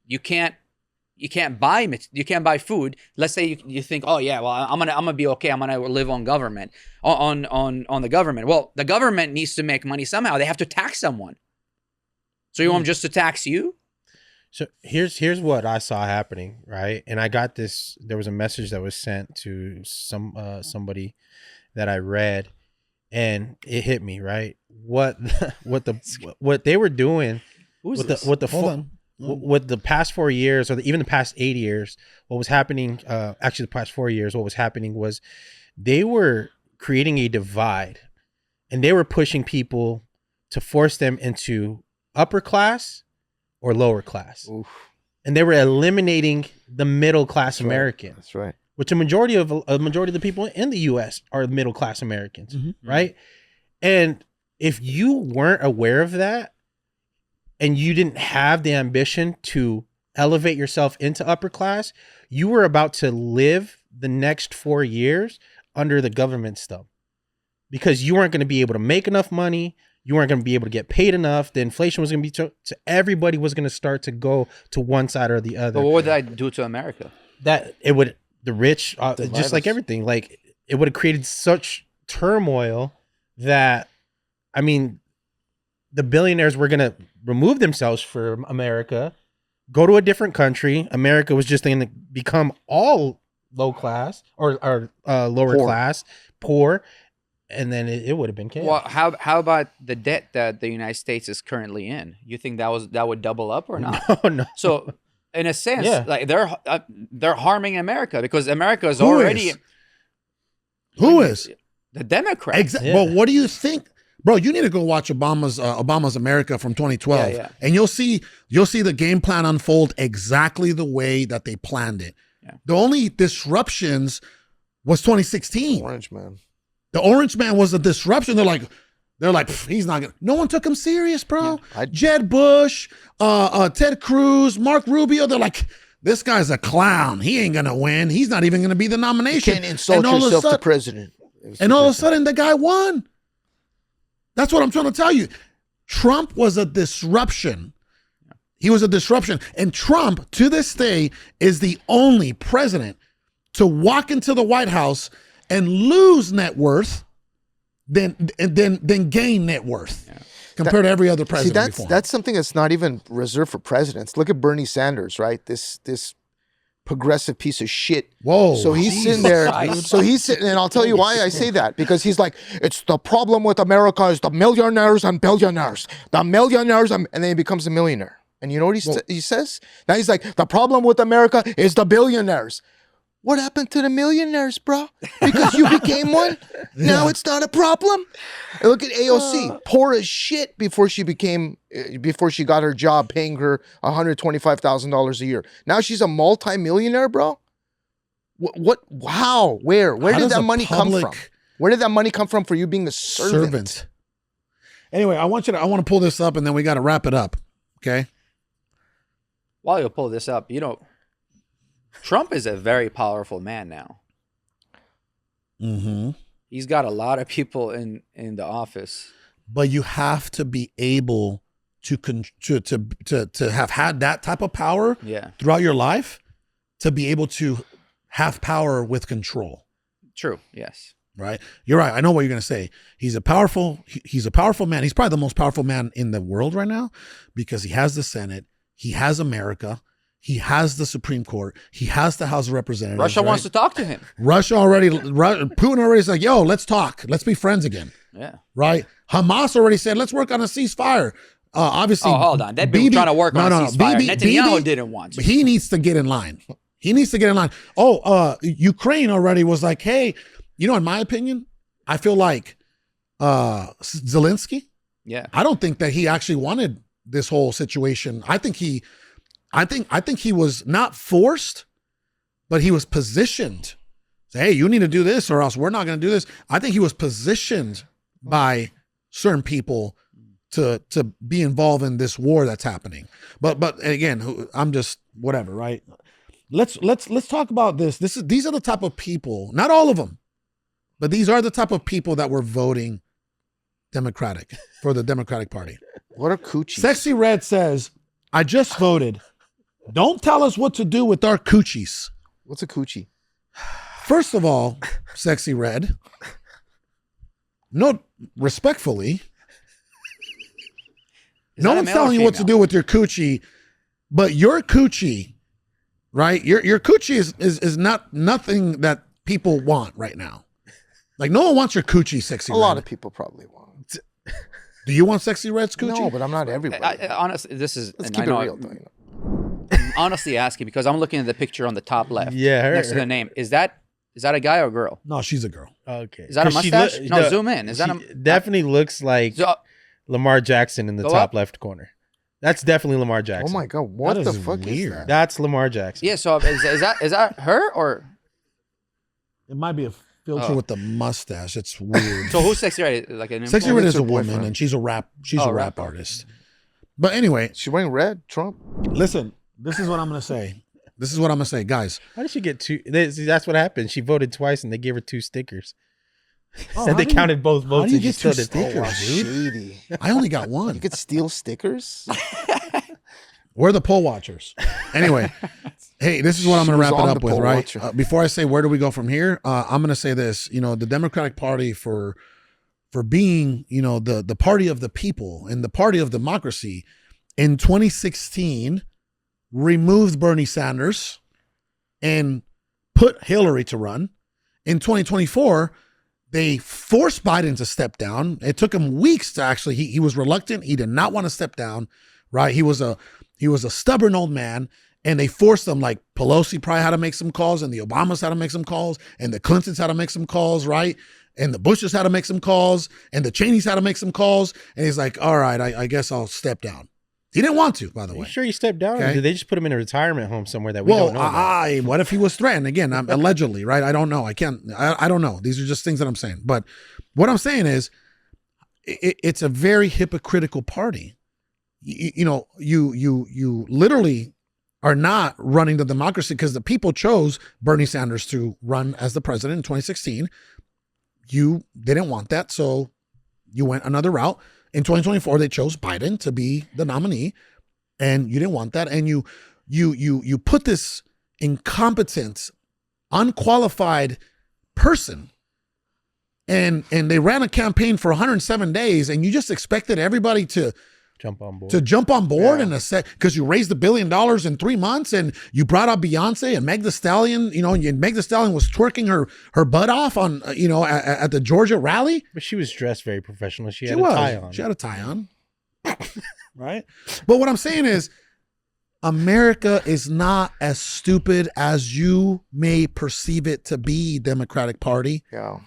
Speaker 5: you can't buy food. Let's say you think, oh yeah, well I'm gonna be okay. I'm gonna live on government, on the government. Well, the government needs to make money somehow. They have to tax someone. So you want them just to tax you?
Speaker 4: So here's what I saw happening, right? And I got this. There was a message that was sent to somebody that I read, and it hit me, right? What they were doing with the past 4 years, or even the past 8 years, what was happening? Actually, the past 4 years, what was happening was they were creating a divide, and they were pushing people to force them into upper class or lower class. Oof. And they were eliminating the middle class American.
Speaker 2: That's right.
Speaker 4: Which a majority of the people in the U.S. are middle class Americans, right? And if you weren't aware of that, and you didn't have the ambition to elevate yourself into upper class, you were about to live the next 4 years under the government's thumb, because you weren't going to be able to make enough money. You weren't going to be able to get paid enough. The inflation was going to be so everybody was going to start to go to one side or the other.
Speaker 5: But what would that do to America?
Speaker 4: That it would, the rich, just like everything, like it would have created such turmoil that, I mean, the billionaires were going to remove themselves from America, go to a different country. America was just going to become all low class or lower class, poor. And then it would have been chaos.
Speaker 5: Well, how about the debt that the United States is currently in? You think that would double up or not?
Speaker 4: No.
Speaker 5: So, in a sense, like they're harming America, because America is already.
Speaker 1: Who is?
Speaker 5: The Democrats?
Speaker 1: Exactly. Well, what do you think, bro? You need to go watch Obama's America from 2012, and you'll see the game plan unfold exactly the way that they planned it. Yeah. The only disruptions was 2016.
Speaker 2: Orange man.
Speaker 1: The Orange Man was a disruption. They're like, he's not gonna. No one took him serious, bro. Yeah, Jeb Bush, Ted Cruz, Mark Rubio. They're like, this guy's a clown. He ain't gonna win. He's not even gonna be the nomination.
Speaker 2: You can't insult yourself to president.
Speaker 1: And all of a sudden, the guy won. That's what I'm trying to tell you. Trump was a disruption. He was a disruption, and Trump to this day is the only president to walk into the White House and lose net worth, then gain net worth compared to every other president.
Speaker 2: See, that's something that's not even reserved for presidents. Look at Bernie Sanders, right? This progressive piece of shit.
Speaker 1: Whoa!
Speaker 2: So he's sitting there. So he's sitting, and I'll tell you why I say that, because he's like, it's the problem with America is the millionaires and billionaires, and then he becomes a millionaire. And you know what he says? Now he's like, the problem with America is the billionaires. What happened to the millionaires, bro? Because you became one? Now it's not a problem? And look at AOC, poor as shit before she got her job paying her $125,000 a year. Now she's a multi-millionaire, bro? What? How? Where? Where did that money come from? Where did that money come from for you being a servant?
Speaker 1: Anyway, I want to pull this up, and then we got to wrap it up, okay?
Speaker 5: While you pull this up, Trump is a very powerful man now.
Speaker 1: Mm-hmm.
Speaker 5: He's got a lot of people in the office.
Speaker 1: But you have to be able to have had that type of power throughout your life to be able to have power with control.
Speaker 5: True. Yes.
Speaker 1: Right. You're right. I know what you're going to say. He's a powerful man. He's probably the most powerful man in the world right now, because he has the Senate. He has America. He has the Supreme Court. He has the House of Representatives.
Speaker 5: Russia wants to talk to him.
Speaker 1: Putin already said, yo, let's talk. Let's be friends again.
Speaker 5: Yeah.
Speaker 1: Right? Hamas already said, let's work on a ceasefire. Obviously.
Speaker 5: Oh, hold on. They've been trying to work on a ceasefire. Netanyahu didn't want to.
Speaker 1: He needs to get in line. Ukraine already was like, hey, in my opinion, I feel like Zelensky.
Speaker 5: Yeah.
Speaker 1: I don't think that he actually wanted this whole situation. I think he was not forced, but he was positioned. Say, hey, you need to do this or else we're not going to do this. I think he was positioned by certain people to be involved in this war that's happening. But again, I'm just whatever, right? Let's talk about this. These are the type of people, not all of them, but these are the type of people that were voting Democratic for the Democratic Party.
Speaker 2: What are coochies?
Speaker 1: Sexy Red says, I just voted. Don't tell us what to do with our coochies.
Speaker 2: What's a coochie?
Speaker 1: First of all, Sexy Red, no, respectfully, no one's telling you what to do with your coochie, but your coochie, right? Your coochie is not nothing that people want right now. Like no one wants your coochie, Sexy Red.
Speaker 2: A lot of people probably want.
Speaker 1: Do you want Sexy Red's coochie?
Speaker 2: No, but I'm not everybody.
Speaker 5: Honestly, this is.
Speaker 2: Let's
Speaker 5: and
Speaker 2: keep
Speaker 5: I
Speaker 2: it
Speaker 5: know
Speaker 2: real, though.
Speaker 5: I'm honestly asking because I'm looking at the picture on the top left.
Speaker 4: Yeah,
Speaker 5: next to the name. Is that a guy or a girl?
Speaker 1: No, she's a girl.
Speaker 4: Okay.
Speaker 5: Is that a
Speaker 4: 'Cause she
Speaker 5: mustache?
Speaker 4: look-
Speaker 5: No, zoom in. Is that
Speaker 4: she definitely looks like Lamar Jackson in the
Speaker 5: Go
Speaker 4: top
Speaker 5: up.
Speaker 4: left corner. That's definitely Lamar
Speaker 2: Oh
Speaker 4: Jackson.
Speaker 2: my God, what
Speaker 1: That
Speaker 2: the
Speaker 1: is
Speaker 2: fuck
Speaker 1: weird.
Speaker 2: is that?
Speaker 4: That's Lamar Jackson.
Speaker 5: Yeah. So is that her or?
Speaker 1: It might be a filter
Speaker 5: Oh.
Speaker 1: with the mustache. It's weird.
Speaker 5: So who's Sexy Red? Like an
Speaker 1: Sexy
Speaker 5: influencer?
Speaker 1: Red is
Speaker 2: her
Speaker 1: a woman,
Speaker 2: boyfriend.
Speaker 1: and she's a rap
Speaker 5: Oh,
Speaker 1: rap
Speaker 5: rap
Speaker 1: artist. But anyway,
Speaker 2: She wearing red? Trump?
Speaker 1: listen. This is what I'm gonna say. This is what I'm gonna say, guys.
Speaker 4: How did she get two? That's what happened. She voted twice and they gave her 2 stickers.
Speaker 1: Oh,
Speaker 4: Said
Speaker 1: how
Speaker 4: they
Speaker 1: do you-
Speaker 4: counted both
Speaker 1: how
Speaker 4: votes
Speaker 1: do you
Speaker 4: and she
Speaker 1: get
Speaker 4: still
Speaker 1: two
Speaker 4: did.
Speaker 1: stickers?
Speaker 2: Oh, shady.
Speaker 1: I only got one.
Speaker 2: You could steal stickers?
Speaker 1: We're the poll watchers. Anyway, hey, this is what I'm
Speaker 2: She
Speaker 1: going to
Speaker 2: was
Speaker 1: wrap it
Speaker 2: on
Speaker 1: up
Speaker 2: the
Speaker 1: with,
Speaker 2: poll
Speaker 1: right?
Speaker 2: watcher.
Speaker 1: Before I say where do we go from here, I'm going to say this. You know, the Democratic Party for being, you know, the party of the people and the party of democracy in 2016 removed Bernie Sanders and put Hillary to run. In 2024, they forced Biden to step down. It took him weeks to actually, he was reluctant. He did not want to step down, right? He was a stubborn old man, and they forced him. Like Pelosi probably had to make some calls, and the Obamas had to make some calls, and the Clintons had to make some calls, right? And the Bushes had to make some calls, and the Cheneys had to make some calls. And he's like, all right, I guess I'll step down. He didn't want to, by the
Speaker 4: Are you
Speaker 1: way.
Speaker 4: sure he stepped down? Or
Speaker 1: Okay.
Speaker 4: did they just put him in a retirement home somewhere that we
Speaker 1: Well,
Speaker 4: don't know about?
Speaker 1: what if he was threatened? Again, allegedly, right? I don't know. I don't know. These are just things that I'm saying. But what I'm saying is it's a very hypocritical party. You know, you literally are not running the democracy because the people chose Bernie Sanders to run as the president in 2016. You didn't want that, so you went another route. In 2024, they chose Biden to be the nominee, and you didn't want that. And you put this incompetent, unqualified person, and they ran a campaign for 107 days, and you just expected everybody to
Speaker 4: Jump on board.
Speaker 1: jump on board in a set because you raised $1 billion in 3 months, and you brought out Beyonce and Meg Thee Stallion. You know, and Meg Thee Stallion was twerking her butt off on at the Georgia rally.
Speaker 4: But she was dressed very professional. She had
Speaker 1: She
Speaker 4: a
Speaker 1: was.
Speaker 4: tie on.
Speaker 1: She had a tie on. Right? But what I'm saying is America is not as stupid as you may perceive it to be, Democratic Party.
Speaker 2: Yeah.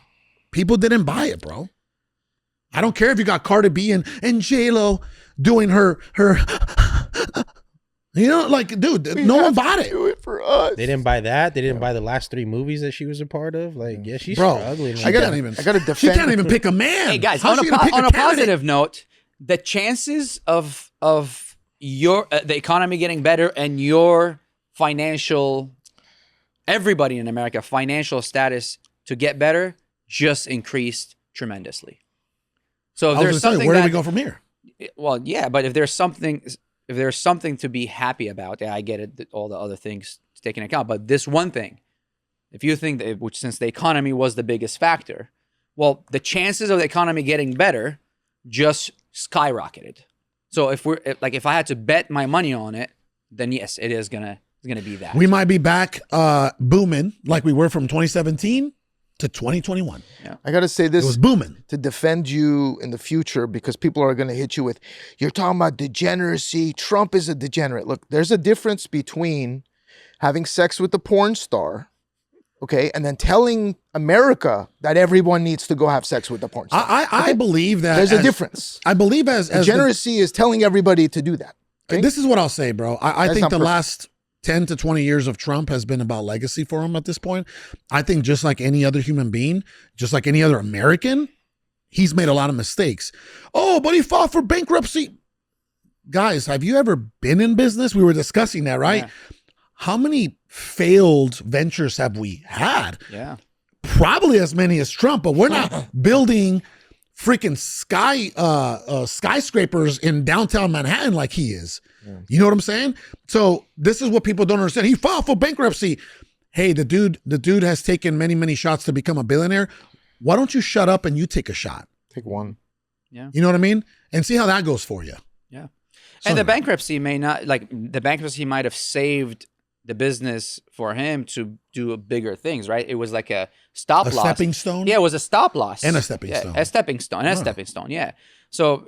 Speaker 1: People didn't buy it, bro. I don't care if you got Cardi B and J-Lo doing her you know, like, dude, no one bought it.
Speaker 2: Do it for us.
Speaker 4: They didn't buy that. They didn't buy the last 3 movies that she was a part of. Like, yeah, she's
Speaker 1: Bro,
Speaker 4: struggling.
Speaker 1: she
Speaker 4: right
Speaker 1: can't
Speaker 4: now.
Speaker 1: even.
Speaker 2: I gotta
Speaker 1: She
Speaker 2: defend-
Speaker 1: can't even pick a man.
Speaker 5: Hey guys,
Speaker 1: How's
Speaker 5: on
Speaker 1: she gonna pick
Speaker 5: a
Speaker 1: candidate?
Speaker 5: positive note, the chances of your the economy getting better and your financial, everybody in America financial status to get better just increased tremendously. So if
Speaker 1: I was
Speaker 5: there's
Speaker 1: gonna say,
Speaker 5: something
Speaker 1: where do
Speaker 5: that,
Speaker 1: we go from here?
Speaker 5: well, yeah, but if there's something to be happy about, yeah, I get it, that all the other things taken into account, but this one thing, if you think that, which since the economy was the biggest factor, well, the chances of the economy getting better just skyrocketed. So if I had to bet my money on it, then yes, it is gonna be that.
Speaker 1: We might be back booming like we were from 2017 to 2021.
Speaker 2: I gotta say
Speaker 1: It was
Speaker 2: this
Speaker 1: booming.
Speaker 2: to defend you in the future because people are gonna hit you with, you're talking about degeneracy. Trump is a degenerate. Look, there's a difference between having sex with a porn star, okay, and then telling America that everyone needs to go have sex with the porn star.
Speaker 1: I believe that
Speaker 2: There's a difference.
Speaker 1: I believe as
Speaker 2: Degeneracy is telling everybody to do that. Okay?
Speaker 1: this is what I'll say, bro. I
Speaker 2: That's
Speaker 1: think
Speaker 2: not
Speaker 1: the
Speaker 2: perfect.
Speaker 1: last 10 to 20 years of Trump has been about legacy for him at this point. I think just like any other human being, just like any other American, he's made a lot of mistakes. Oh, but he filed for bankruptcy. Guys, have you ever been in business? We were discussing that, right?
Speaker 5: Yeah.
Speaker 1: How many failed ventures have we had?
Speaker 5: Yeah.
Speaker 1: Probably as many as Trump, but we're not building freaking skyscrapers in downtown Manhattan like he is. You know what I'm saying? So this is what people don't understand. He filed for bankruptcy. Hey, the dude has taken many, many shots to become a billionaire. Why don't you shut up and you take a shot?
Speaker 2: Take one.
Speaker 5: Yeah.
Speaker 1: You know what I mean? And see how that goes for you.
Speaker 5: Yeah.
Speaker 1: So
Speaker 5: And the
Speaker 1: anyway.
Speaker 5: bankruptcy the bankruptcy might have saved the business for him to do bigger things, right? It was like a stop
Speaker 1: A
Speaker 5: loss.
Speaker 1: stepping stone?
Speaker 5: Yeah, it was a stop loss.
Speaker 1: And a stepping stone.
Speaker 5: A stepping stone. And a
Speaker 1: Huh.
Speaker 5: stepping stone, yeah. So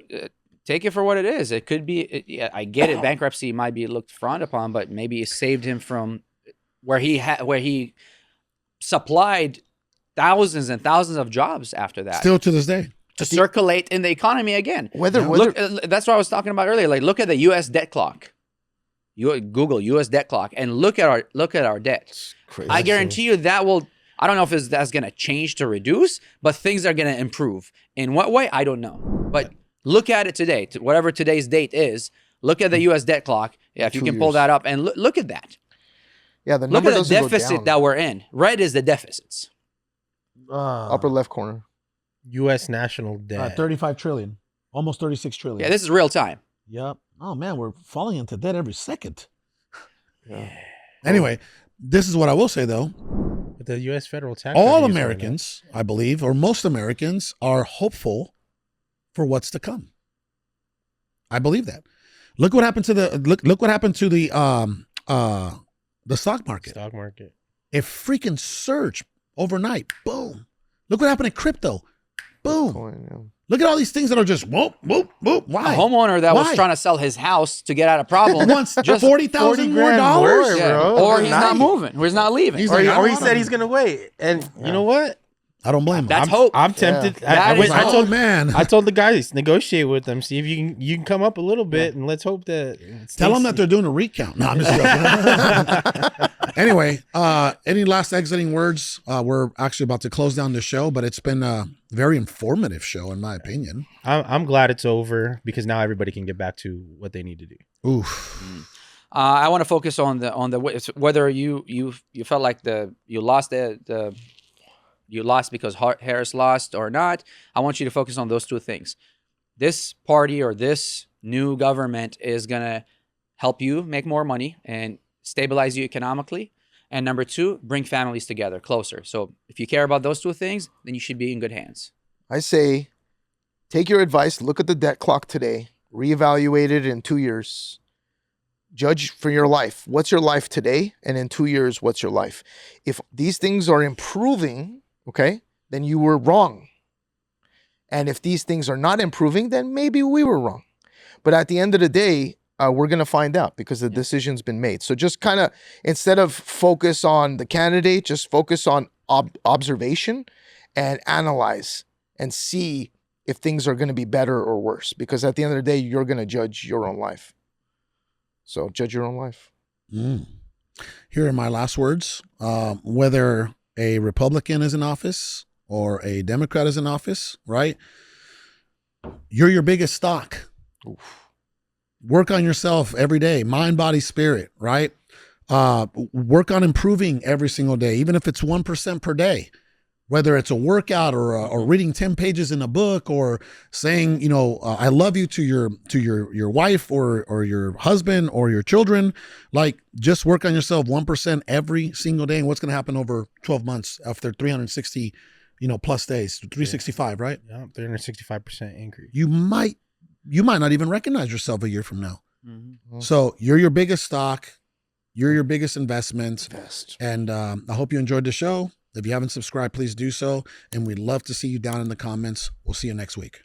Speaker 5: take it for what it is. It could be, yeah, I get it. Bankruptcy might be looked frowned upon, but maybe it saved him from where he supplied thousands and thousands of jobs after that.
Speaker 1: Still to this day.
Speaker 5: to circulate in the economy again.
Speaker 2: Whether
Speaker 5: That's what I was talking about earlier. Like, look at the U.S. debt clock. You Google U.S. debt clock and look at our debt.
Speaker 2: crazy.
Speaker 5: I guarantee you that will. I don't know if that's going to change to reduce, but things are going to improve. In what way? I don't know. But look at it today. Whatever today's date is, look at the U.S. debt clock. Yeah, if you
Speaker 2: 2
Speaker 5: can pull
Speaker 2: years.
Speaker 5: that up and look at that.
Speaker 2: Yeah, the
Speaker 5: Look
Speaker 2: number
Speaker 5: at the
Speaker 2: doesn't go
Speaker 5: deficit
Speaker 2: down.
Speaker 5: that we're in. Red is the deficits.
Speaker 2: Upper left corner.
Speaker 4: U.S. national debt.
Speaker 1: 35 trillion, almost 36 trillion.
Speaker 5: Yeah, this is real time.
Speaker 1: Yep. Oh man, we're falling into debt every second.
Speaker 2: Yeah.
Speaker 1: Anyway, this is what I will say though.
Speaker 4: But the U.S. federal tax.
Speaker 1: All
Speaker 4: revenues went up.
Speaker 1: Americans, I believe, or most Americans, are hopeful for what's to come. I believe that. Look what happened to look what happened to the stock market.
Speaker 4: Stock market.
Speaker 1: It freaking surged overnight. Boom. Look what happened in crypto. Boom.
Speaker 2: Coin, yeah.
Speaker 1: Look at all these things that are just whoop, whoop, whoop. Why?
Speaker 5: A homeowner that was
Speaker 1: Why?
Speaker 5: trying to sell his house to get out of problem.
Speaker 1: Wants
Speaker 5: just
Speaker 1: 40,000 more
Speaker 4: grand
Speaker 1: dollars.
Speaker 4: more,
Speaker 5: yeah.
Speaker 4: bro.
Speaker 5: Or he's not
Speaker 4: Nice.
Speaker 5: moving. Or he's not leaving.
Speaker 1: He's
Speaker 4: Or,
Speaker 1: like, I
Speaker 4: or he
Speaker 1: don't
Speaker 4: said
Speaker 1: wanna-
Speaker 4: he's gonna wait, and you know what?
Speaker 1: I don't blame him.
Speaker 5: That's
Speaker 4: I'm,
Speaker 5: hope.
Speaker 4: I'm tempted.
Speaker 2: Yeah.
Speaker 4: I,
Speaker 5: That is
Speaker 4: I
Speaker 5: hope.
Speaker 4: told
Speaker 1: man.
Speaker 4: I told the guys negotiate with them, see if you can come up a little bit, and let's hope that
Speaker 1: Tell them that they're doing a recount. No, I'm just joking. Anyway, any last exiting words? We're actually about to close down the show, but it's been a very informative show, in my opinion.
Speaker 4: I'm glad it's over because now everybody can get back to what they need to do.
Speaker 1: Oof.
Speaker 5: I want to focus on the whether you felt like you lost because Harris lost or not. I want you to focus on those two things. This party or this new government is gonna help you make more money and stabilize you economically. And number two, bring families together closer. So if you care about those two things, then you should be in good hands.
Speaker 2: I say, take your advice, look at the debt clock today, reevaluate it in 2 years. Judge for your life. What's your life today? And in 2 years, what's your life? If these things are improving, okay, then you were wrong. And if these things are not improving, then maybe we were wrong. But at the end of the day, we're going to find out because the decision's been made. So just kind of, instead of focus on the candidate, just focus on observation and analyze and see if things are going to be better or worse. Because at the end of the day, you're going to judge your own life. So judge your own life.
Speaker 1: Here are my last words. Whether a Republican is in office or a Democrat is in office, right? You're your biggest stock. Work on yourself every day, mind, body, spirit, right? Work on improving every single day, even if it's 1% per day. Whether it's a workout or reading 10 pages in a book or saying, I love you to your wife or your husband or your children, like just work on yourself 1% every single day. And what's going to happen over 12 months after 360, plus days, 365, right?
Speaker 4: Yeah, 365% increase.
Speaker 1: You might not even recognize yourself a year from now.
Speaker 5: Mm-hmm.
Speaker 1: So you're your biggest stock. You're your biggest investment.
Speaker 2: Best.
Speaker 1: And I hope you enjoyed the show. If you haven't subscribed, please do so. And we'd love to see you down in the comments. We'll see you next week.